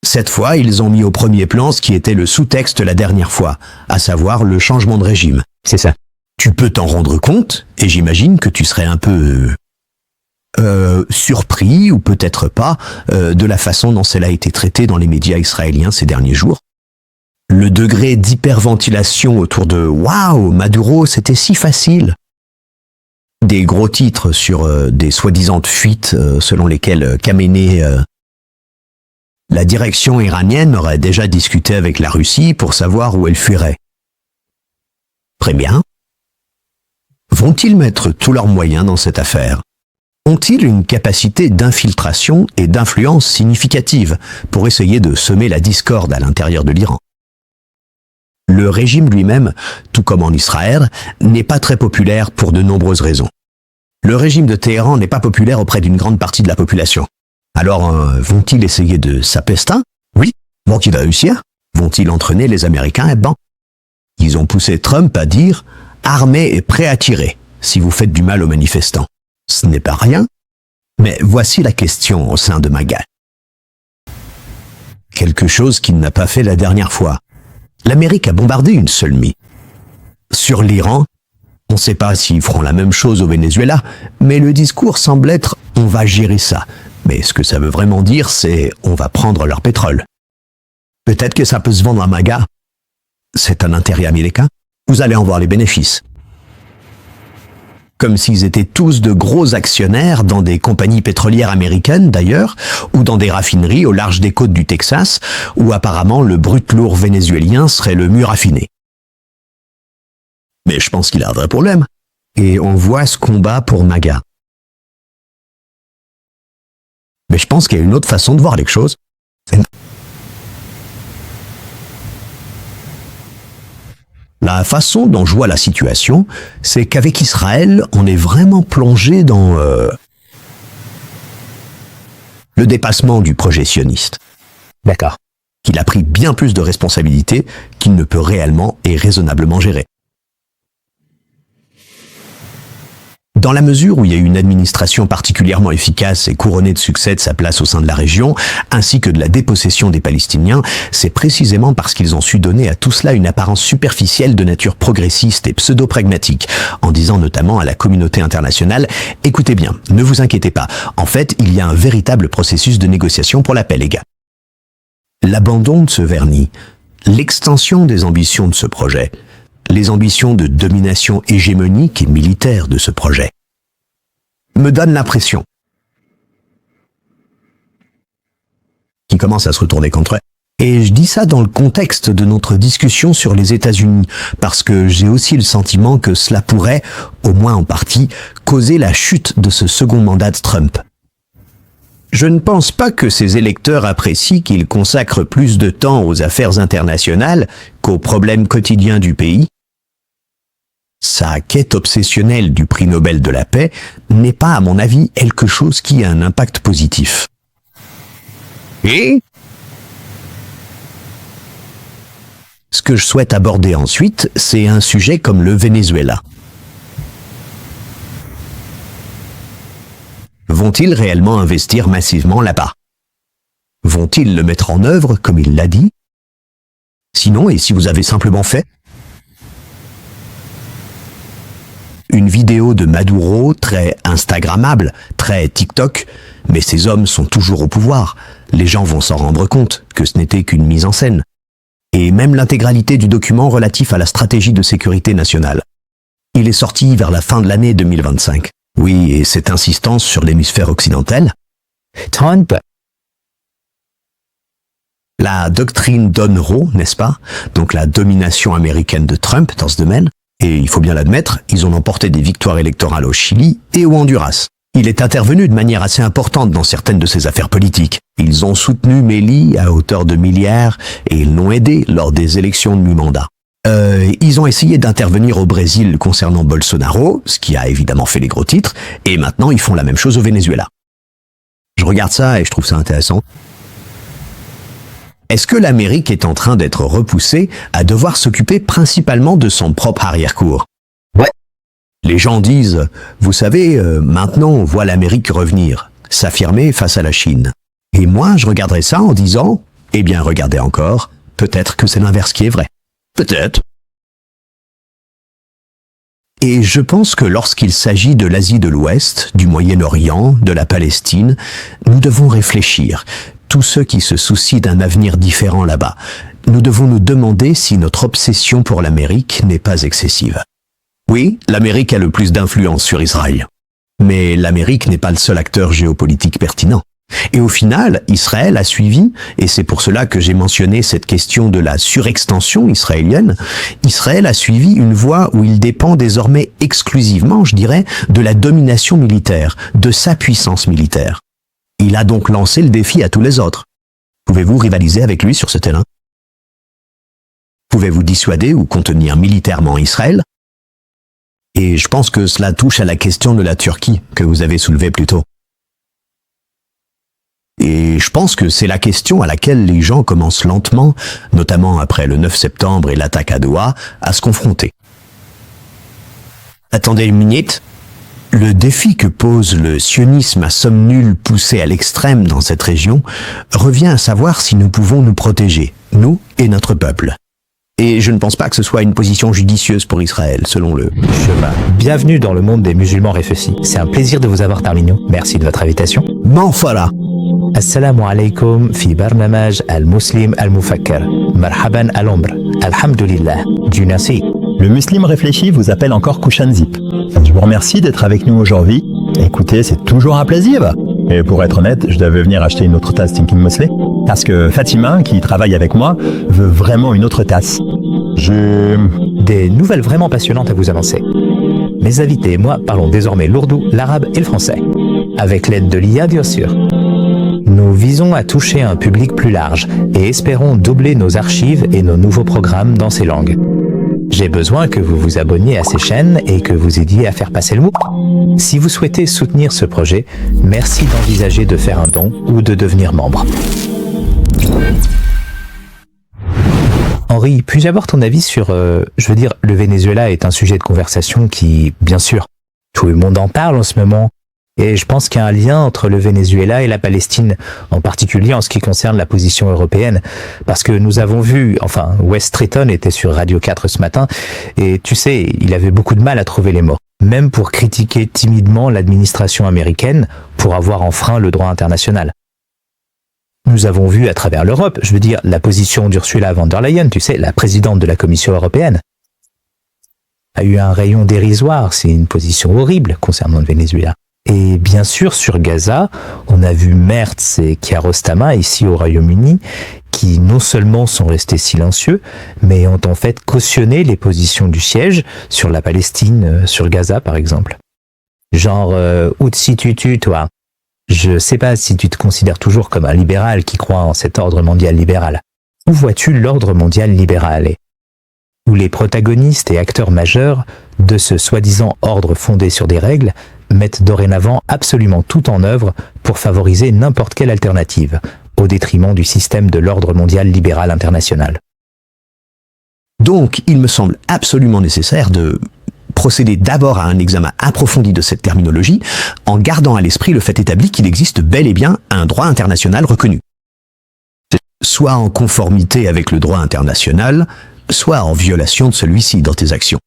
Cette fois, ils ont mis au premier plan ce qui était le sous-texte la dernière fois, à savoir le changement de régime. C'est ça. Tu peux t'en rendre compte, et j'imagine que tu serais un peu surpris, ou peut-être pas, de la façon dont cela a été traité dans les médias israéliens ces derniers jours. Le degré d'hyperventilation autour de « Waouh, Maduro, c'était si facile !» Des gros titres sur des soi-disant fuites selon lesquelles Khamenei, la direction iranienne, aurait déjà discuté avec la Russie pour savoir où elle fuirait. Très bien. Vont-ils mettre tous leurs moyens dans cette affaire? Ont-ils une capacité d'infiltration et d'influence significative pour essayer de semer la discorde à l'intérieur de l'Iran? Le régime lui-même, tout comme en Israël, n'est pas très populaire pour de nombreuses raisons. Le régime de Téhéran n'est pas populaire auprès d'une grande partie de la population. Alors, vont-ils essayer de s'apester? Oui. Vont-ils réussir? Vont-ils entraîner les Américains là-dedans? Ils ont poussé Trump à dire « armé et prêt à tirer si vous faites du mal aux manifestants ». Ce n'est pas rien, mais voici la question au sein de MAGA. Quelque chose qu'il n'a pas fait la dernière fois. L'Amérique a bombardé une seule nuit. Sur l'Iran, on ne sait pas s'ils feront la même chose au Venezuela, mais le discours semble être « on va gérer ça ». Mais ce que ça veut vraiment dire, c'est « on va prendre leur pétrole ». Peut-être que ça peut se vendre à MAGA. C'est un intérêt américain. Vous allez en voir les bénéfices. Comme s'ils étaient tous de gros actionnaires dans des compagnies pétrolières américaines d'ailleurs, ou dans des raffineries au large des côtes du Texas, où apparemment le brut lourd vénézuélien serait le mieux raffiné. Mais je pense qu'il a un vrai problème. Et on voit ce combat pour MAGA. Mais je pense qu'il y a une autre façon de voir les choses. La façon dont je vois la situation, c'est qu'avec Israël, on est vraiment plongé dans le dépassement du projet sioniste. D'accord. Qu'il a pris bien plus de responsabilités qu'il ne peut réellement et raisonnablement gérer. Dans la mesure où il y a eu une administration particulièrement efficace et couronnée de succès de sa place au sein de la région, ainsi que de la dépossession des Palestiniens, c'est précisément parce qu'ils ont su donner à tout cela une apparence superficielle de nature progressiste et pseudo-pragmatique, en disant notamment à la communauté internationale « Écoutez bien, ne vous inquiétez pas, en fait, il y a un véritable processus de négociation pour la paix, les gars. » L'abandon de ce vernis, l'extension des ambitions de ce projet, les ambitions de domination hégémonique et militaire de ce projet, me donnent l'impression qu'ils commencent à se retourner contre eux. Et je dis ça dans le contexte de notre discussion sur les États-Unis, parce que j'ai aussi le sentiment que cela pourrait, au moins en partie, causer la chute de ce second mandat de Trump. Je ne pense pas que ces électeurs apprécient qu'il consacre plus de temps aux affaires internationales qu'aux problèmes quotidiens du pays. Sa quête obsessionnelle du prix Nobel de la paix n'est pas, à mon avis, quelque chose qui a un impact positif. Et ce que je souhaite aborder ensuite, c'est un sujet comme le Venezuela. Vont-ils réellement investir massivement là-bas? Vont-ils le mettre en œuvre comme il l'a dit? Sinon, et si vous avez simplement fait une vidéo de Maduro très instagrammable, très TikTok, mais ces hommes sont toujours au pouvoir, les gens vont s'en rendre compte que ce n'était qu'une mise en scène. Et même l'intégralité du document relatif à la stratégie de sécurité nationale. Il est sorti vers la fin de l'année 2025. Oui, et cette insistance sur l'hémisphère occidental, Trump. la doctrine Donroe, n'est-ce pas? Donc la domination américaine de Trump dans ce domaine, et il faut bien l'admettre, ils ont emporté des victoires électorales au Chili et au Honduras. Il est intervenu de manière assez importante dans certaines de ces affaires politiques. Ils ont soutenu Meli à hauteur de milliards et ils l'ont aidé lors des élections de mi-mandat. Ils ont essayé d'intervenir au Brésil concernant Bolsonaro, ce qui a évidemment fait les gros titres, et maintenant ils font la même chose au Venezuela. Je regarde ça et je trouve ça intéressant. Est-ce que l'Amérique est en train d'être repoussée à devoir s'occuper principalement de son propre arrière-cour? Ouais. Les gens disent, vous savez, maintenant on voit l'Amérique revenir, s'affirmer face à la Chine. Et moi, je regarderais ça en disant, eh bien regardez encore, peut-être que c'est l'inverse qui est vrai. Peut-être. Et je pense que lorsqu'il s'agit de l'Asie de l'Ouest, du Moyen-Orient, de la Palestine, nous devons réfléchir. Tous ceux qui se soucient d'un avenir différent là-bas, nous devons nous demander si notre obsession pour l'Amérique n'est pas excessive. Oui, l'Amérique a le plus d'influence sur Israël. Mais l'Amérique n'est pas le seul acteur géopolitique pertinent. Et au final, Israël a suivi, et c'est pour cela que j'ai mentionné cette question de la surextension israélienne, Israël a suivi une voie où il dépend désormais exclusivement, je dirais, de la domination militaire, de sa puissance militaire. Il a donc lancé le défi à tous les autres. Pouvez-vous rivaliser avec lui sur ce terrain? Pouvez-vous dissuader ou contenir militairement Israël? Et je pense que cela touche à la question de la Turquie que vous avez soulevée plus tôt. Et je pense que c'est la question à laquelle les gens commencent lentement, notamment après le 9 septembre et l'attaque à Doha, à se confronter. Attendez une minute. Le défi que pose le sionisme à somme nulle poussé à l'extrême dans cette région revient à savoir si nous pouvons nous protéger, nous et notre peuple. Et je ne pense pas que ce soit une position judicieuse pour Israël, selon le chemin. Bienvenue dans le monde des musulmans réfléchis. C'est un plaisir de vous avoir parmi nous. Merci de votre invitation. Bon, voilà. Assalamu alaikum fi barnamaj al-muslim al-mufakkar. Marhaban al-omr. Alhamdulillah. Dieu merci. Le Muslim réfléchi vous appelle encore Kushan Zip. Je vous remercie d'être avec nous aujourd'hui. Écoutez, c'est toujours un plaisir. Et pour être honnête, je devais venir acheter une autre tasse Thinking Mostly. Parce que Fatima, qui travaille avec moi, veut vraiment une autre tasse. J'ai des nouvelles vraiment passionnantes à vous annoncer. Mes invités et moi parlons désormais l'ourdou, l'arabe et le français. Avec l'aide de l'IA, bien sûr. Nous visons à toucher un public plus large et espérons doubler nos archives et nos nouveaux programmes dans ces langues. J'ai besoin que vous vous abonniez à ces chaînes et que vous aidiez à faire passer le mot. Si vous souhaitez soutenir ce projet, merci d'envisager de faire un don ou de devenir membre. Henri, puis-je avoir ton avis sur, le Venezuela est un sujet de conversation qui, bien sûr, tout le monde en parle en ce moment. Et je pense qu'il y a un lien entre le Venezuela et la Palestine, en particulier en ce qui concerne la position européenne. Parce que nous avons vu, Wes Stratton était sur Radio 4 ce matin, et tu sais, il avait beaucoup de mal à trouver les mots. Même pour critiquer timidement l'administration américaine pour avoir enfreint le droit international. Nous avons vu à travers l'Europe, la position d'Ursula von der Leyen, tu sais, la présidente de la Commission européenne, a eu un rayon dérisoire, c'est une position horrible concernant le Venezuela. Et bien sûr, sur Gaza, on a vu Merz et Kiarostami, ici au Royaume-Uni, qui non seulement sont restés silencieux, mais ont en fait cautionné les positions du siège sur la Palestine, sur Gaza par exemple. Genre, où te situes-tu, toi ? Je sais pas si tu te considères toujours comme un libéral qui croit en cet ordre mondial libéral. Où vois-tu l'ordre mondial libéral ? Où les protagonistes et acteurs majeurs de ce soi-disant ordre fondé sur des règles mettent dorénavant absolument tout en œuvre pour favoriser n'importe quelle alternative, au détriment du système de l'ordre mondial libéral international. Donc, il me semble absolument nécessaire de procéder d'abord à un examen approfondi de cette terminologie, en gardant à l'esprit le fait établi qu'il existe bel et bien un droit international reconnu. Soit en conformité avec le droit international, soit en violation de celui-ci dans tes actions.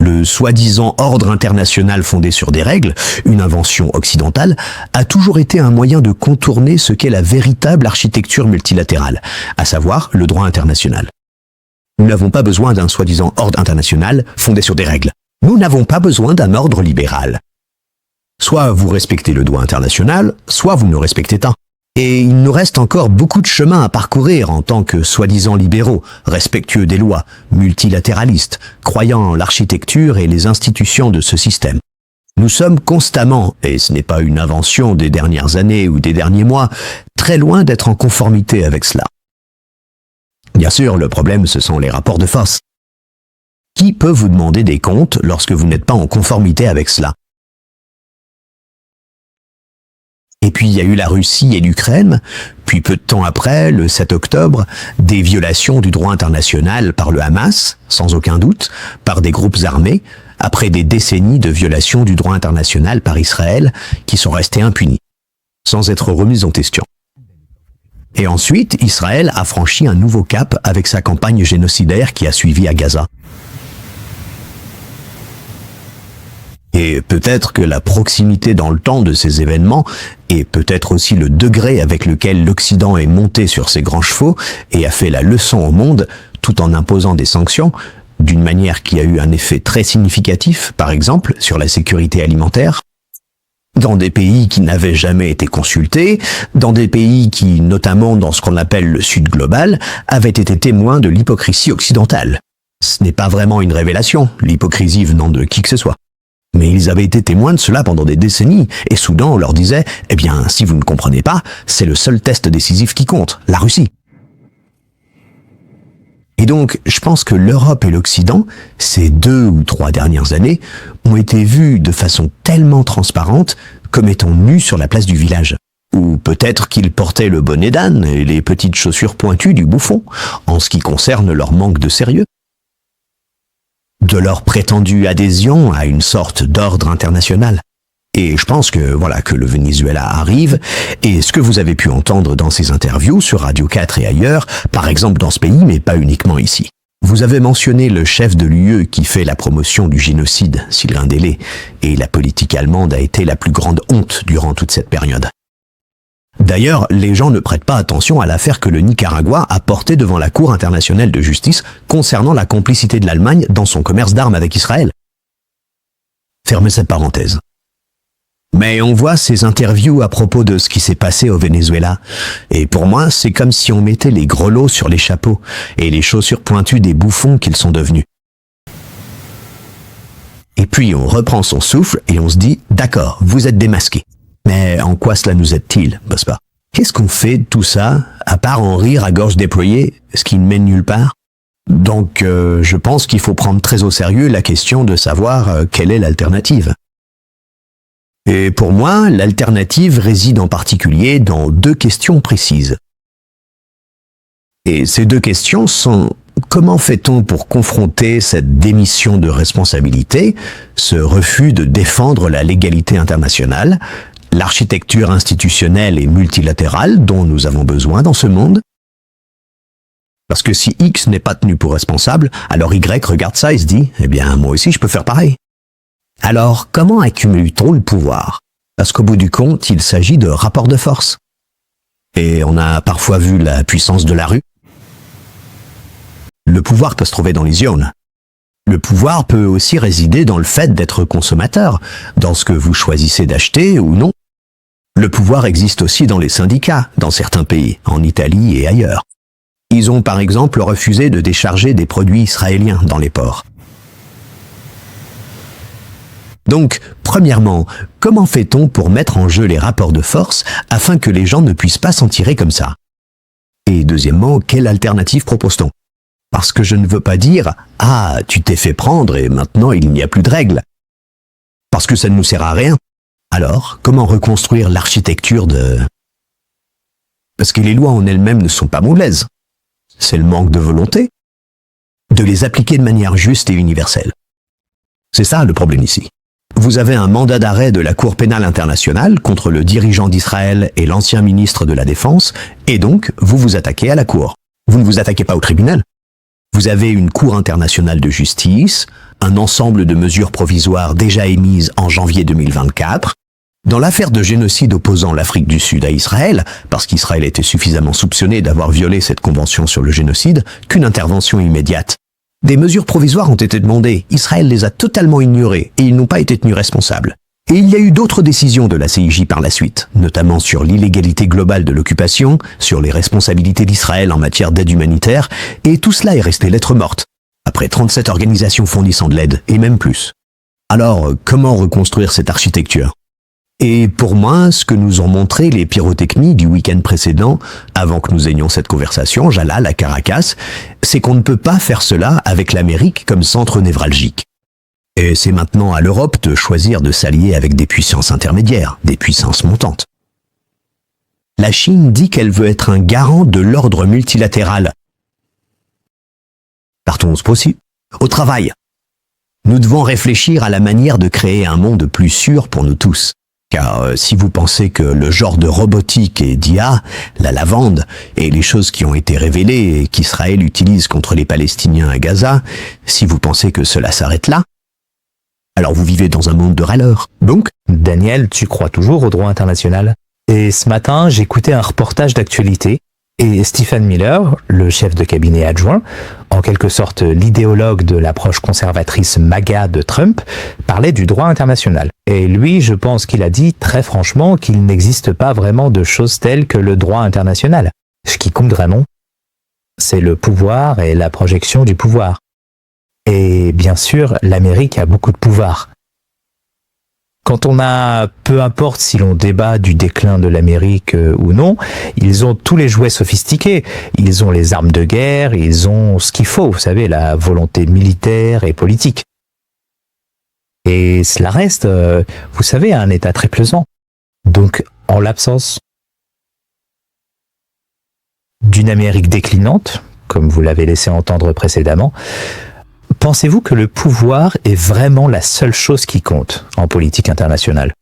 Le soi-disant ordre international fondé sur des règles, une invention occidentale, a toujours été un moyen de contourner ce qu'est la véritable architecture multilatérale, à savoir le droit international. Nous n'avons pas besoin d'un soi-disant ordre international fondé sur des règles. Nous n'avons pas besoin d'un ordre libéral. Soit vous respectez le droit international, soit vous ne le respectez pas. Et il nous reste encore beaucoup de chemin à parcourir en tant que soi-disant libéraux, respectueux des lois, multilatéralistes, croyant en l'architecture et les institutions de ce système. Nous sommes constamment, et ce n'est pas une invention des dernières années ou des derniers mois, très loin d'être en conformité avec cela. Bien sûr, le problème, ce sont les rapports de force. Qui peut vous demander des comptes lorsque vous n'êtes pas en conformité avec cela ? Et puis il y a eu la Russie et l'Ukraine, puis peu de temps après, le 7 octobre, des violations du droit international par le Hamas, sans aucun doute, par des groupes armés, après des décennies de violations du droit international par Israël, qui sont restées impunies, sans être remises en question. Et ensuite, Israël a franchi un nouveau cap avec sa campagne génocidaire qui a suivi à Gaza. Et peut-être que la proximité dans le temps de ces événements, et peut-être aussi le degré avec lequel l'Occident est monté sur ses grands chevaux et a fait la leçon au monde, tout en imposant des sanctions, d'une manière qui a eu un effet très significatif, par exemple, sur la sécurité alimentaire, dans des pays qui n'avaient jamais été consultés, dans des pays qui, notamment dans ce qu'on appelle le Sud global, avaient été témoins de l'hypocrisie occidentale. Ce n'est pas vraiment une révélation, l'hypocrisie venant de qui que ce soit. Mais ils avaient été témoins de cela pendant des décennies, et soudain on leur disait « Eh bien, si vous ne comprenez pas, c'est le seul test décisif qui compte, la Russie ». Et donc, je pense que l'Europe et l'Occident, ces 2 ou 3 dernières années, ont été vus de façon tellement transparente comme étant nus sur la place du village. Ou peut-être qu'ils portaient le bonnet d'âne et les petites chaussures pointues du bouffon, en ce qui concerne leur manque de sérieux. De leur prétendue adhésion à une sorte d'ordre international. Et je pense que le Venezuela arrive, et ce que vous avez pu entendre dans ces interviews sur Radio 4 et ailleurs, par exemple dans ce pays, mais pas uniquement ici. Vous avez mentionné le chef de l'UE qui fait la promotion du génocide, Sylvain Délé, et la politique allemande a été la plus grande honte durant toute cette période. D'ailleurs, les gens ne prêtent pas attention à l'affaire que le Nicaragua a portée devant la Cour internationale de justice concernant la complicité de l'Allemagne dans son commerce d'armes avec Israël. Fermez cette parenthèse. Mais on voit ces interviews à propos de ce qui s'est passé au Venezuela, et pour moi, c'est comme si on mettait les grelots sur les chapeaux et les chaussures pointues des bouffons qu'ils sont devenus. Et puis on reprend son souffle et on se dit « D'accord, vous êtes démasqués. Mais en quoi cela nous aide-t-il, n'est-ce pas? Qu'est-ce qu'on fait de tout ça, à part en rire à gorge déployée, ce qui ne mène nulle part? Donc je pense qu'il faut prendre très au sérieux la question de savoir quelle est l'alternative. Et pour moi, l'alternative réside en particulier dans deux questions précises. Et ces deux questions sont: comment fait-on pour confronter cette démission de responsabilité, ce refus de défendre la légalité internationale, l'architecture institutionnelle et multilatérale dont nous avons besoin dans ce monde? Parce que si X n'est pas tenu pour responsable, alors Y regarde ça et se dit « Eh bien, moi aussi je peux faire pareil ». Alors, comment accumule-t-on le pouvoir? Parce qu'au bout du compte, il s'agit de rapports de force. Et on a parfois vu la puissance de la rue. Le pouvoir peut se trouver dans les urnes. Le pouvoir peut aussi résider dans le fait d'être consommateur, dans ce que vous choisissez d'acheter ou non. Le pouvoir existe aussi dans les syndicats, dans certains pays, en Italie et ailleurs. Ils ont par exemple refusé de décharger des produits israéliens dans les ports. Donc, premièrement, comment fait-on pour mettre en jeu les rapports de force afin que les gens ne puissent pas s'en tirer comme ça? Et deuxièmement, quelle alternative propose-t-on? Parce que je ne veux pas dire « Ah, tu t'es fait prendre et maintenant il n'y a plus de règles ». Parce que ça ne nous sert à rien. Alors, comment reconstruire l'architecture de... Parce que les lois en elles-mêmes ne sont pas mauvaises. C'est le manque de volonté de les appliquer de manière juste et universelle. C'est ça le problème ici. Vous avez un mandat d'arrêt de la Cour pénale internationale contre le dirigeant d'Israël et l'ancien ministre de la Défense, et donc vous vous attaquez à la Cour. Vous ne vous attaquez pas au tribunal. Vous avez une Cour internationale de justice, un ensemble de mesures provisoires déjà émises en janvier 2024. Dans l'affaire de génocide opposant l'Afrique du Sud à Israël, parce qu'Israël était suffisamment soupçonné d'avoir violé cette convention sur le génocide, qu'une intervention immédiate. Des mesures provisoires ont été demandées, Israël les a totalement ignorées et ils n'ont pas été tenus responsables. Et il y a eu d'autres décisions de la CIJ par la suite, notamment sur l'illégalité globale de l'occupation, sur les responsabilités d'Israël en matière d'aide humanitaire, et tout cela est resté lettre morte, après 37 organisations fournissant de l'aide, et même plus. Alors, comment reconstruire cette architecture? Et pour moi, ce que nous ont montré les pyrotechnies du week-end précédent, avant que nous ayons cette conversation, Jalal à Caracas, c'est qu'on ne peut pas faire cela avec l'Amérique comme centre névralgique. Et c'est maintenant à l'Europe de choisir de s'allier avec des puissances intermédiaires, des puissances montantes. La Chine dit qu'elle veut être un garant de l'ordre multilatéral. Partons au travail. Nous devons réfléchir à la manière de créer un monde plus sûr pour nous tous. Car si vous pensez que le genre de robotique et d'IA, la lavande, et les choses qui ont été révélées et qu'Israël utilise contre les Palestiniens à Gaza, si vous pensez que cela s'arrête là, alors vous vivez dans un monde de râleurs. Donc, Daniel, tu crois toujours au droit international? Et ce matin, j'écoutais un reportage d'actualité et Stephen Miller, le chef de cabinet adjoint, en quelque sorte l'idéologue de l'approche conservatrice MAGA de Trump, parlait du droit international. Et lui, je pense qu'il a dit très franchement qu'il n'existe pas vraiment de choses telles que le droit international. Ce qui compte vraiment, c'est le pouvoir et la projection du pouvoir. Et bien sûr, l'Amérique a beaucoup de pouvoir. Quand on a, peu importe si l'on débat du déclin de l'Amérique ou non, ils ont tous les jouets sophistiqués. Ils ont les armes de guerre, ils ont ce qu'il faut, vous savez, la volonté militaire et politique. Et cela reste, vous savez, un état très plaisant. Donc, en l'absence d'une Amérique déclinante, comme vous l'avez laissé entendre précédemment, pensez-vous que le pouvoir est vraiment la seule chose qui compte en politique internationale?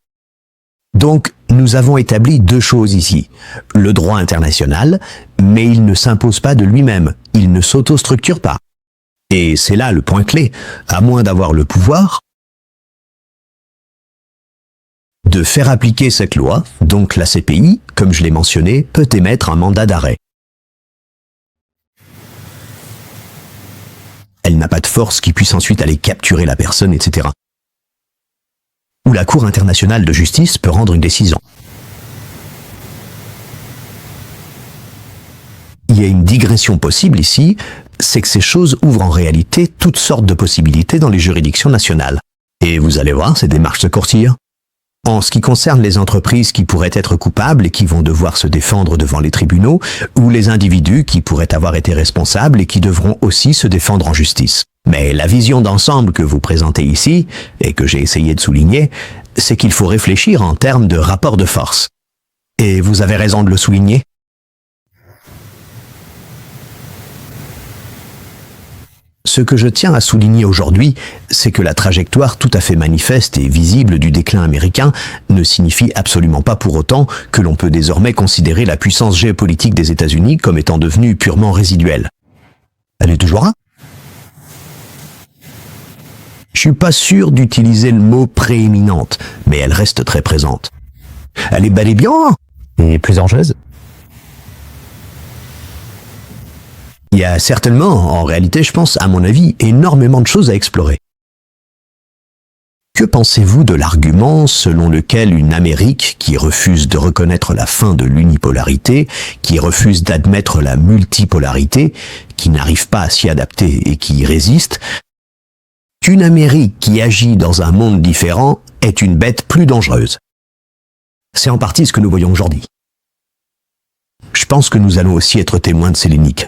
Donc, nous avons établi deux choses ici. Le droit international, mais il ne s'impose pas de lui-même, il ne s'autostructure pas. Et c'est là le point clé, à moins d'avoir le pouvoir de faire appliquer cette loi, donc la CPI, comme je l'ai mentionné, peut émettre un mandat d'arrêt. Elle n'a pas de force qui puisse ensuite aller capturer la personne, etc. Ou la Cour internationale de justice peut rendre une décision. Il y a une digression possible ici, c'est que ces choses ouvrent en réalité toutes sortes de possibilités dans les juridictions nationales. Et vous allez voir, ces démarches se courtillent. En ce qui concerne les entreprises qui pourraient être coupables et qui vont devoir se défendre devant les tribunaux, ou les individus qui pourraient avoir été responsables et qui devront aussi se défendre en justice. Mais la vision d'ensemble que vous présentez ici, et que j'ai essayé de souligner, c'est qu'il faut réfléchir en termes de rapport de force. Et vous avez raison de le souligner. Ce que je tiens à souligner aujourd'hui, c'est que la trajectoire tout à fait manifeste et visible du déclin américain ne signifie absolument pas pour autant que l'on peut désormais considérer la puissance géopolitique des États-Unis comme étant devenue purement résiduelle. Elle est toujours là. Je suis pas sûr d'utiliser le mot prééminente, mais elle reste très présente. Elle est bel et bien. Et plus enjoueuse. Il y a certainement, en réalité, je pense, à mon avis, énormément de choses à explorer. Que pensez-vous de l'argument selon lequel une Amérique qui refuse de reconnaître la fin de l'unipolarité, qui refuse d'admettre la multipolarité, qui n'arrive pas à s'y adapter et qui y résiste, qu'une Amérique qui agit dans un monde différent est une bête plus dangereuse? C'est en partie ce que nous voyons aujourd'hui. Je pense que nous allons aussi être témoins de Sélénique.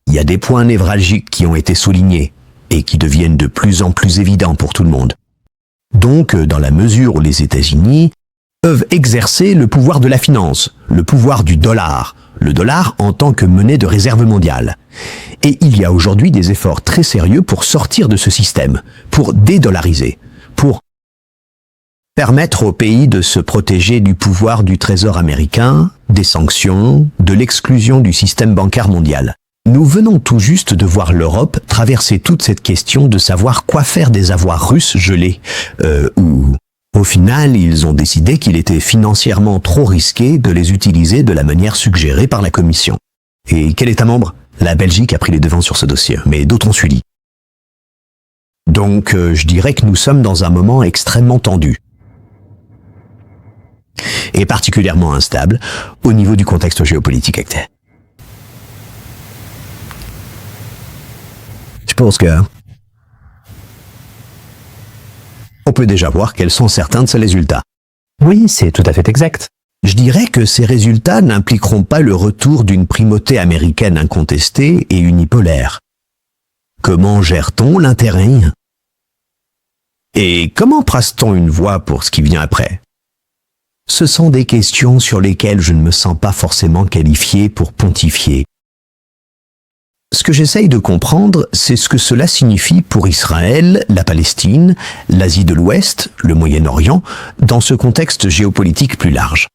Il y a des points névralgiques qui ont été soulignés et qui deviennent de plus en plus évidents pour tout le monde. Donc, dans la mesure où les États-Unis peuvent exercer le pouvoir de la finance, le pouvoir du dollar, le dollar en tant que monnaie de réserve mondiale. Et il y a aujourd'hui des efforts très sérieux pour sortir de ce système, pour dédollariser, pour permettre au pays de se protéger du pouvoir du Trésor américain, des sanctions, de l'exclusion du système bancaire mondial. Nous venons tout juste de voir l'Europe traverser toute cette question de savoir quoi faire des avoirs russes gelés, où, au final, ils ont décidé qu'il était financièrement trop risqué de les utiliser de la manière suggérée par la Commission. Et quel État membre? La Belgique a pris les devants sur ce dossier, mais d'autres ont suivi. Donc, je dirais que nous sommes dans un moment extrêmement tendu. Et particulièrement instable au niveau du contexte géopolitique actuel. Je pense que on peut déjà voir quels sont certains de ces résultats. Oui, c'est tout à fait exact. Je dirais que ces résultats n'impliqueront pas le retour d'une primauté américaine incontestée et unipolaire. Comment gère-t-on l'interrègne? Et comment trace-t-on une voie pour ce qui vient après? Ce sont des questions sur lesquelles je ne me sens pas forcément qualifié pour pontifier. Ce que j'essaye de comprendre, c'est ce que cela signifie pour Israël, la Palestine, l'Asie de l'Ouest, le Moyen-Orient, dans ce contexte géopolitique plus large.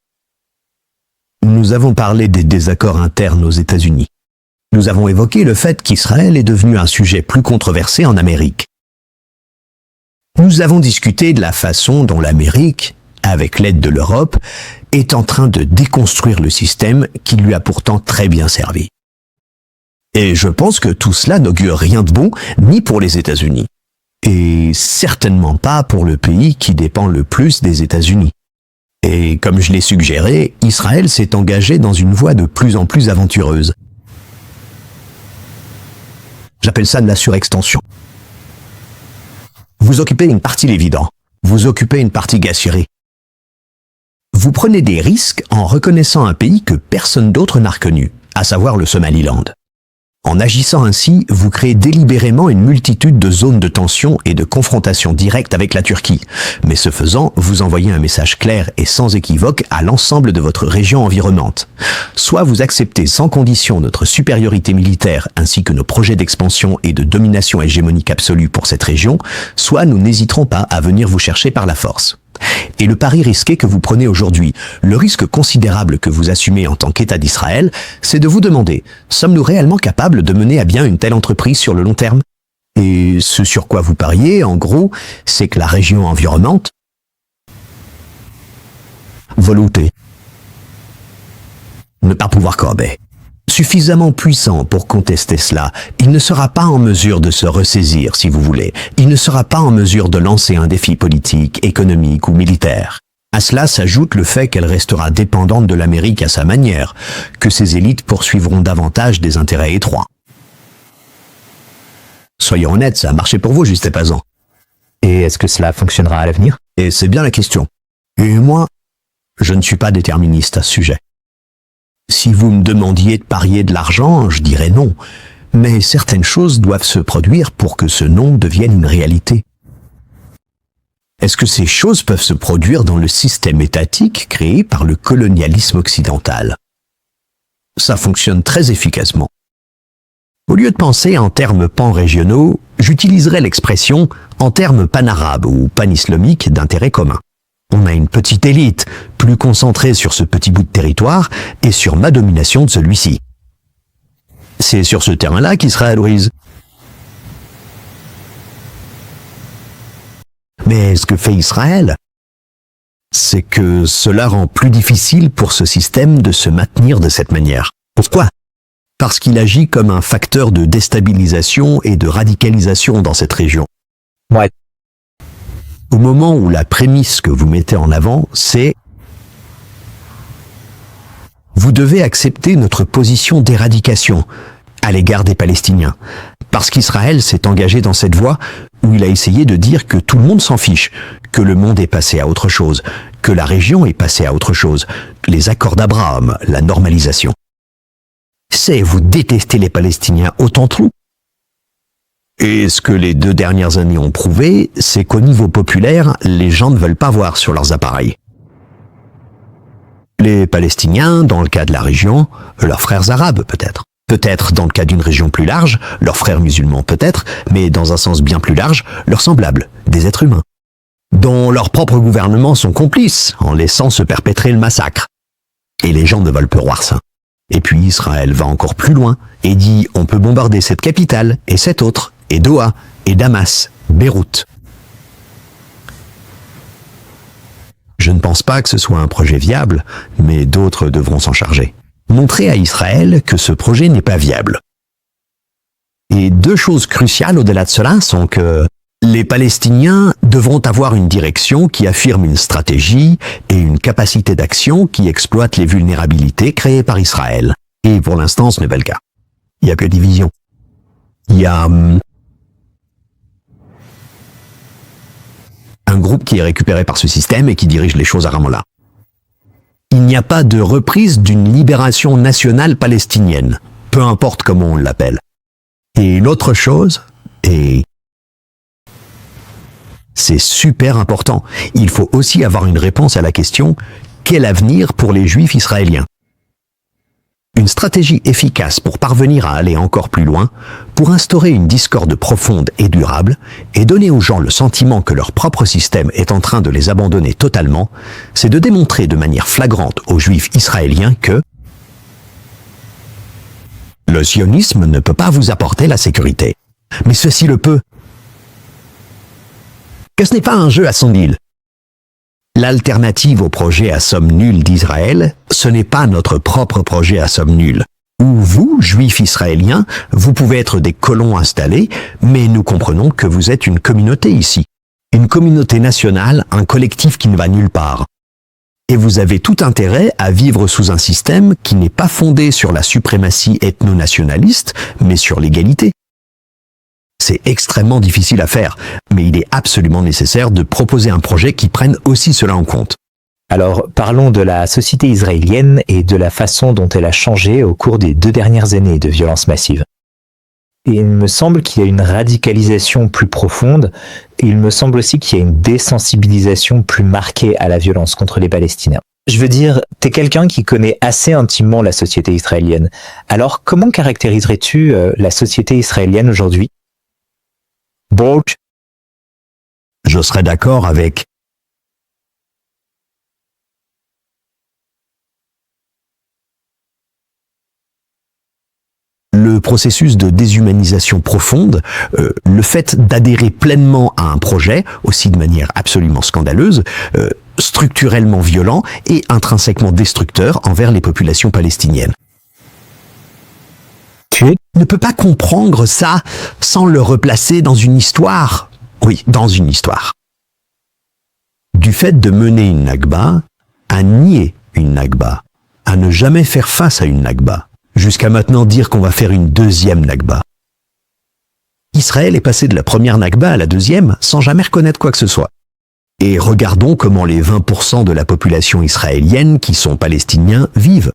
Nous avons parlé des désaccords internes aux États-Unis. Nous avons évoqué le fait qu'Israël est devenu un sujet plus controversé en Amérique. Nous avons discuté de la façon dont l'Amérique, avec l'aide de l'Europe, est en train de déconstruire le système qui lui a pourtant très bien servi. Et je pense que tout cela n'augure rien de bon, ni pour les États-Unis. Et certainement pas pour le pays qui dépend le plus des États-Unis. Et comme je l'ai suggéré, Israël s'est engagé dans une voie de plus en plus aventureuse. J'appelle ça de la surextension. Vous occupez une partie l'évident. Vous occupez une partie gassurée. Vous prenez des risques en reconnaissant un pays que personne d'autre n'a reconnu, à savoir le Somaliland. En agissant ainsi, vous créez délibérément une multitude de zones de tension et de confrontation directe avec la Turquie. Mais ce faisant, vous envoyez un message clair et sans équivoque à l'ensemble de votre région environnante. Soit vous acceptez sans condition notre supériorité militaire ainsi que nos projets d'expansion et de domination hégémonique absolue pour cette région, soit nous n'hésiterons pas à venir vous chercher par la force. Et le pari risqué que vous prenez aujourd'hui, le risque considérable que vous assumez en tant qu'État d'Israël, c'est de vous demander, sommes-nous réellement capables de mener à bien une telle entreprise sur le long terme? Et ce sur quoi vous pariez, en gros, c'est que la région environnante va lutter. Ne pas pouvoir corber. Suffisamment puissant pour contester cela, il ne sera pas en mesure de se ressaisir, si vous voulez. Il ne sera pas en mesure de lancer un défi politique, économique ou militaire. À cela s'ajoute le fait qu'elle restera dépendante de l'Amérique à sa manière, que ses élites poursuivront davantage des intérêts étroits. Soyons honnêtes, ça a marché pour vous jusqu'à présent. Et est-ce que cela fonctionnera à l'avenir? Et c'est bien la question. Et moi, je ne suis pas déterministe à ce sujet. Si vous me demandiez de parier de l'argent, je dirais non. Mais certaines choses doivent se produire pour que ce non devienne une réalité. Est-ce que ces choses peuvent se produire dans le système étatique créé par le colonialisme occidental? Ça fonctionne très efficacement. Au lieu de penser en termes pan-régionaux, j'utiliserai l'expression en termes pan-arabes ou pan-islamiques d'intérêt commun. On a une petite élite, plus concentrée sur ce petit bout de territoire et sur ma domination de celui-ci. C'est sur ce terrain-là qu'Israël brise. Mais ce que fait Israël, c'est que cela rend plus difficile pour ce système de se maintenir de cette manière. Pourquoi ? Parce qu'il agit comme un facteur de déstabilisation et de radicalisation dans cette région. Ouais. Au moment où la prémisse que vous mettez en avant, c'est « Vous devez accepter notre position d'éradication à l'égard des Palestiniens ». Parce qu'Israël s'est engagé dans cette voie où il a essayé de dire que tout le monde s'en fiche, que le monde est passé à autre chose, que la région est passée à autre chose, les accords d'Abraham, la normalisation. C'est vous détestez les Palestiniens autant que nous. Et ce que les 2 dernières années ont prouvé, c'est qu'au niveau populaire, les gens ne veulent pas voir sur leurs appareils. Les Palestiniens, dans le cas de la région, leurs frères arabes peut-être. Peut-être dans le cas d'une région plus large, leurs frères musulmans peut-être, mais dans un sens bien plus large, leurs semblables, des êtres humains, dont leurs propres gouvernements sont complices en laissant se perpétrer le massacre. Et les gens ne veulent plus voir ça. Et puis Israël va encore plus loin et dit on peut bombarder cette capitale et cette autre, et Doha, et Damas, Beyrouth. Je ne pense pas que ce soit un projet viable, mais d'autres devront s'en charger. Montrer à Israël que ce projet n'est pas viable. Et 2 choses cruciales au-delà de cela sont que les Palestiniens devront avoir une direction qui affirme une stratégie et une capacité d'action qui exploite les vulnérabilités créées par Israël. Et pour l'instant, ce n'est pas le cas. Il n'y a que division. Il y a un groupe qui est récupéré par ce système et qui dirige les choses à Ramallah. Il n'y a pas de reprise d'une libération nationale palestinienne, peu importe comment on l'appelle. Et l'autre chose, et c'est super important, il faut aussi avoir une réponse à la question « Quel avenir pour les Juifs israéliens ?» Une stratégie efficace pour parvenir à aller encore plus loin, pour instaurer une discorde profonde et durable, et donner aux gens le sentiment que leur propre système est en train de les abandonner totalement, c'est de démontrer de manière flagrante aux Juifs israéliens que le sionisme ne peut pas vous apporter la sécurité. Mais ceci le peut. Que ce n'est pas un jeu à 100 000. L'alternative au projet à somme nulle d'Israël, ce n'est pas notre propre projet à somme nulle. Où vous, Juifs israéliens, vous pouvez être des colons installés, mais nous comprenons que vous êtes une communauté ici. Une communauté nationale, un collectif qui ne va nulle part. Et vous avez tout intérêt à vivre sous un système qui n'est pas fondé sur la suprématie ethno-nationaliste, mais sur l'égalité. C'est extrêmement difficile à faire, mais il est absolument nécessaire de proposer un projet qui prenne aussi cela en compte. Alors, parlons de la société israélienne et de la façon dont elle a changé au cours des 2 dernières années de violences massives. Et il me semble qu'il y a une radicalisation plus profonde, et il me semble aussi qu'il y a une désensibilisation plus marquée à la violence contre les Palestiniens. Je veux dire, t'es quelqu'un qui connaît assez intimement la société israélienne. Alors, comment caractériserais-tu la société israélienne aujourd'hui ? Broke. Je serais d'accord avec le processus de déshumanisation profonde, le fait d'adhérer pleinement à un projet, aussi de manière absolument scandaleuse, structurellement violent et intrinsèquement destructeur envers les populations palestiniennes. Tu ne peux pas comprendre ça sans le replacer dans une histoire. Oui, dans une histoire. Du fait de mener une Nakba, à nier une Nakba, à ne jamais faire face à une Nakba, jusqu'à maintenant dire qu'on va faire une 2e Nakba. Israël est passé de la première Nakba à la 2e sans jamais reconnaître quoi que ce soit. Et regardons comment les 20% de la population israélienne qui sont palestiniens vivent.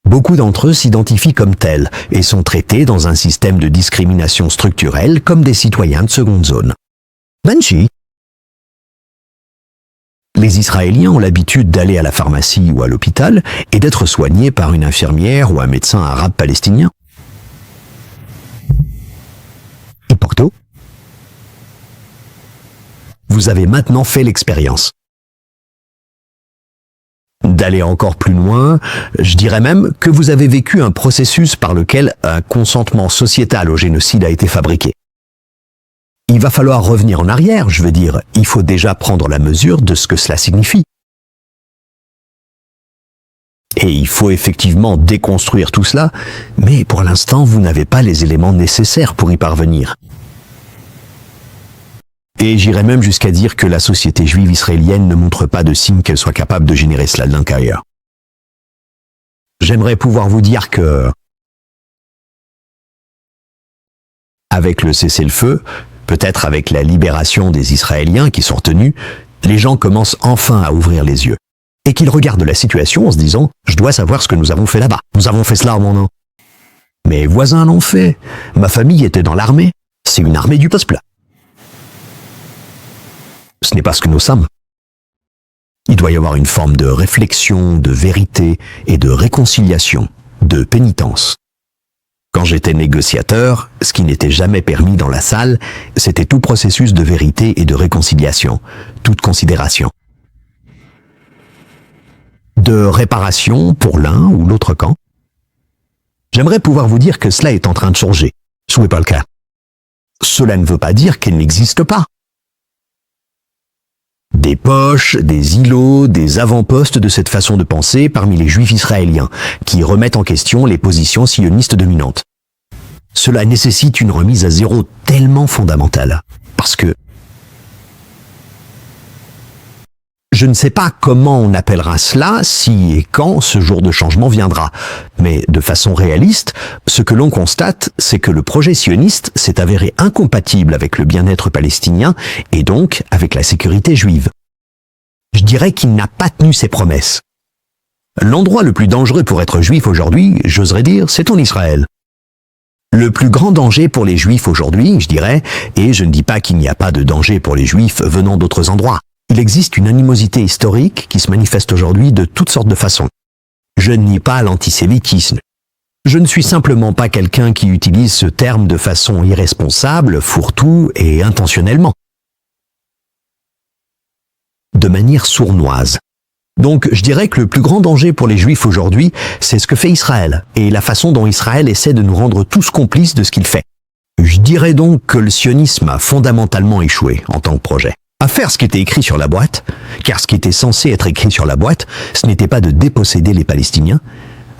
Beaucoup d'entre eux s'identifient comme tels et sont traités dans un système de discrimination structurelle comme des citoyens de seconde zone. Banshee. Les Israéliens ont l'habitude d'aller à la pharmacie ou à l'hôpital et d'être soignés par une infirmière ou un médecin arabe palestinien. Et Porto, vous avez maintenant fait l'expérience. D'aller encore plus loin, je dirais même que vous avez vécu un processus par lequel un consentement sociétal au génocide a été fabriqué. Il va falloir revenir en arrière, je veux dire, il faut déjà prendre la mesure de ce que cela signifie. Et il faut effectivement déconstruire tout cela, mais pour l'instant, vous n'avez pas les éléments nécessaires pour y parvenir. Et j'irais même jusqu'à dire que la société juive israélienne ne montre pas de signe qu'elle soit capable de générer cela de l'intérieur. J'aimerais pouvoir vous dire que, avec le cessez-le-feu, peut-être avec la libération des Israéliens qui sont retenus, les gens commencent enfin à ouvrir les yeux. Et qu'ils regardent la situation en se disant « Je dois savoir ce que nous avons fait là-bas. Nous avons fait cela en mon nom. » Mes voisins l'ont fait. Ma famille était dans l'armée. C'est une armée du peuple. Ce n'est pas ce que nous sommes. Il doit y avoir une forme de réflexion, de vérité et de réconciliation, de pénitence. Quand j'étais négociateur, ce qui n'était jamais permis dans la salle, c'était tout processus de vérité et de réconciliation, toute considération. De réparation pour l'un ou l'autre camp. J'aimerais pouvoir vous dire que cela est en train de changer. Ce n'est pas le cas. Cela ne veut pas dire qu'elle n'existe pas. Des poches, des îlots, des avant-postes de cette façon de penser parmi les juifs israéliens, qui remettent en question les positions sionistes dominantes. Cela nécessite une remise à zéro tellement fondamentale, parce que je ne sais pas comment on appellera cela, si et quand ce jour de changement viendra, mais de façon réaliste, ce que l'on constate, c'est que le projet sioniste s'est avéré incompatible avec le bien-être palestinien et donc avec la sécurité juive. Je dirais qu'il n'a pas tenu ses promesses. L'endroit le plus dangereux pour être juif aujourd'hui, j'oserais dire, c'est en Israël. Le plus grand danger pour les juifs aujourd'hui, je dirais, et je ne dis pas qu'il n'y a pas de danger pour les juifs venant d'autres endroits, il existe une animosité historique qui se manifeste aujourd'hui de toutes sortes de façons. Je ne nie pas l'antisémitisme. Je ne suis simplement pas quelqu'un qui utilise ce terme de façon irresponsable, fourre-tout et intentionnellement. De manière sournoise. Donc je dirais que le plus grand danger pour les Juifs aujourd'hui, c'est ce que fait Israël, et la façon dont Israël essaie de nous rendre tous complices de ce qu'il fait. Je dirais donc que le sionisme a fondamentalement échoué en tant que projet. À faire ce qui était écrit sur la boîte, car ce qui était censé être écrit sur la boîte, ce n'était pas de déposséder les Palestiniens,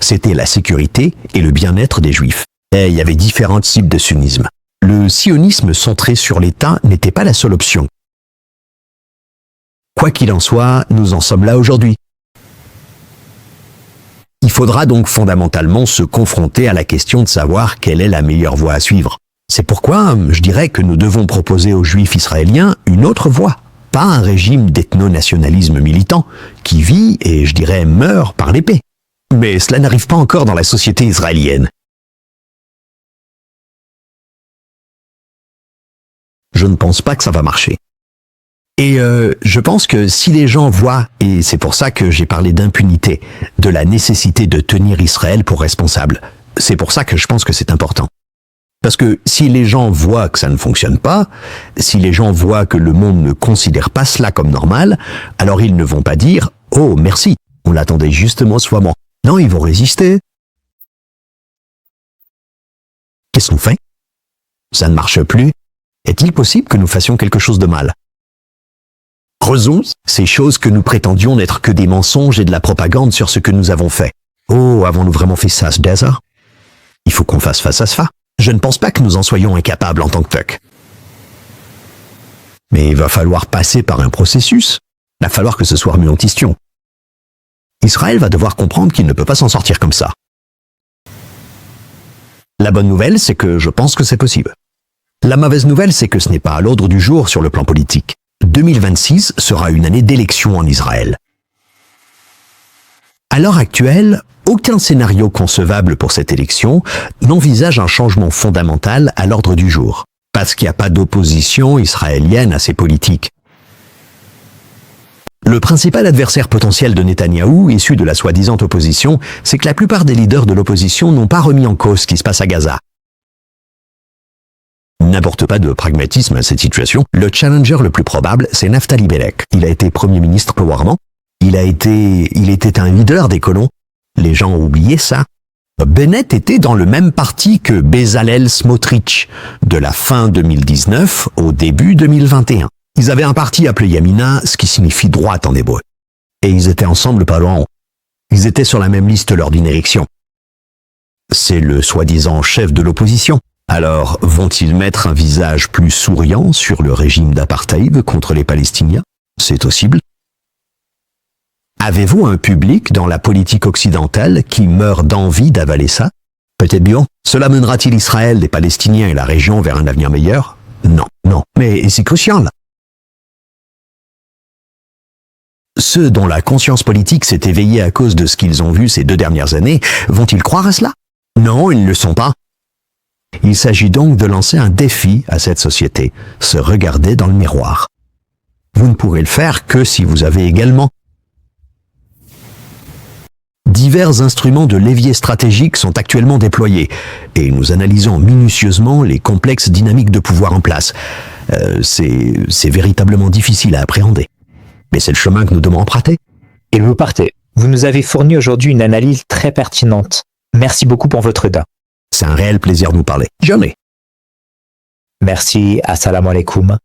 c'était la sécurité et le bien-être des Juifs. Et il y avait différents types de sionisme. Le sionisme centré sur l'État n'était pas la seule option. Quoi qu'il en soit, nous en sommes là aujourd'hui. Il faudra donc fondamentalement se confronter à la question de savoir quelle est la meilleure voie à suivre. C'est pourquoi je dirais que nous devons proposer aux Juifs israéliens une autre voie, pas un régime d'ethno-nationalisme militant qui vit et je dirais meurt par l'épée. Mais cela n'arrive pas encore dans la société israélienne. Je ne pense pas que ça va marcher. Et je pense que si les gens voient, et c'est pour ça que j'ai parlé d'impunité, de la nécessité de tenir Israël pour responsable, c'est pour ça que je pense que c'est important. Parce que si les gens voient que ça ne fonctionne pas, si les gens voient que le monde ne considère pas cela comme normal, alors ils ne vont pas dire « Oh, merci, on l'attendait justement ce moment ». Non, ils vont résister. Qu'est-ce qu'on fait? Ça ne marche plus. Est-il possible que nous fassions quelque chose de mal? Creusons ces choses que nous prétendions n'être que des mensonges et de la propagande sur ce que nous avons fait. Oh, avons-nous vraiment fait ça, ce désert? Il faut qu'on fasse face à ça. Je ne pense pas que nous en soyons incapables en tant que TUC. Mais il va falloir passer par un processus. Il va falloir que ce soit remis en question. Israël va devoir comprendre qu'il ne peut pas s'en sortir comme ça. La bonne nouvelle, c'est que je pense que c'est possible. La mauvaise nouvelle, c'est que ce n'est pas à l'ordre du jour sur le plan politique. 2026 sera une année d'élection en Israël. À l'heure actuelle, aucun scénario concevable pour cette élection n'envisage un changement fondamental à l'ordre du jour, parce qu'il n'y a pas d'opposition israélienne à ces politiques. Le principal adversaire potentiel de Netanyahou, issu de la soi-disant opposition, c'est que la plupart des leaders de l'opposition n'ont pas remis en cause ce qui se passe à Gaza. N'apporte pas de pragmatisme à cette situation. Le challenger le plus probable, c'est Naftali Bennett. Il a été Premier ministre provisoirement. Il était un leader des colons. Les gens ont oublié ça. Bennett était dans le même parti que Bezalel Smotrich, de la fin 2019 au début 2021. Ils avaient un parti appelé Yamina, ce qui signifie droite en hébreu. Et ils étaient ensemble pas loin. Ils étaient sur la même liste lors d'une élection. C'est le soi-disant chef de l'opposition. Alors, vont-ils mettre un visage plus souriant sur le régime d'apartheid contre les Palestiniens? C'est possible. Avez-vous un public dans la politique occidentale qui meurt d'envie d'avaler ça? Peut-être bien. Cela mènera-t-il Israël, les Palestiniens et la région vers un avenir meilleur? Non. Mais c'est crucial. Ceux dont la conscience politique s'est éveillée à cause de ce qu'ils ont vu ces 2 dernières années, vont-ils croire à cela? Non, ils ne le sont pas. Il s'agit donc de lancer un défi à cette société, se regarder dans le miroir. Vous ne pourrez le faire que si vous avez également divers instruments de levier stratégique sont actuellement déployés et nous analysons minutieusement les complexes dynamiques de pouvoir en place. C'est véritablement difficile à appréhender. Mais c'est le chemin que nous devons emprunter. Et vous partez. Vous nous avez fourni aujourd'hui une analyse très pertinente. Merci beaucoup pour votre aide. C'est un réel plaisir de vous parler. Jamais. Merci, assalamu alaikum.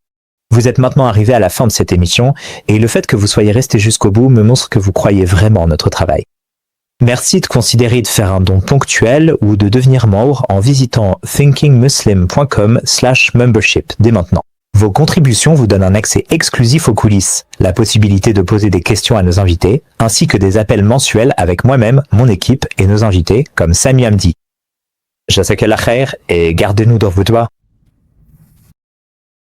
Vous êtes maintenant arrivé à la fin de cette émission et le fait que vous soyez resté jusqu'au bout me montre que vous croyez vraiment en notre travail. Merci de considérer de faire un don ponctuel ou de devenir membre en visitant thinkingmuslim.com/membership dès maintenant. Vos contributions vous donnent un accès exclusif aux coulisses, la possibilité de poser des questions à nos invités, ainsi que des appels mensuels avec moi-même, mon équipe et nos invités comme Sami Hamdi. Jazakallah khair et gardez-nous dans vos doigts.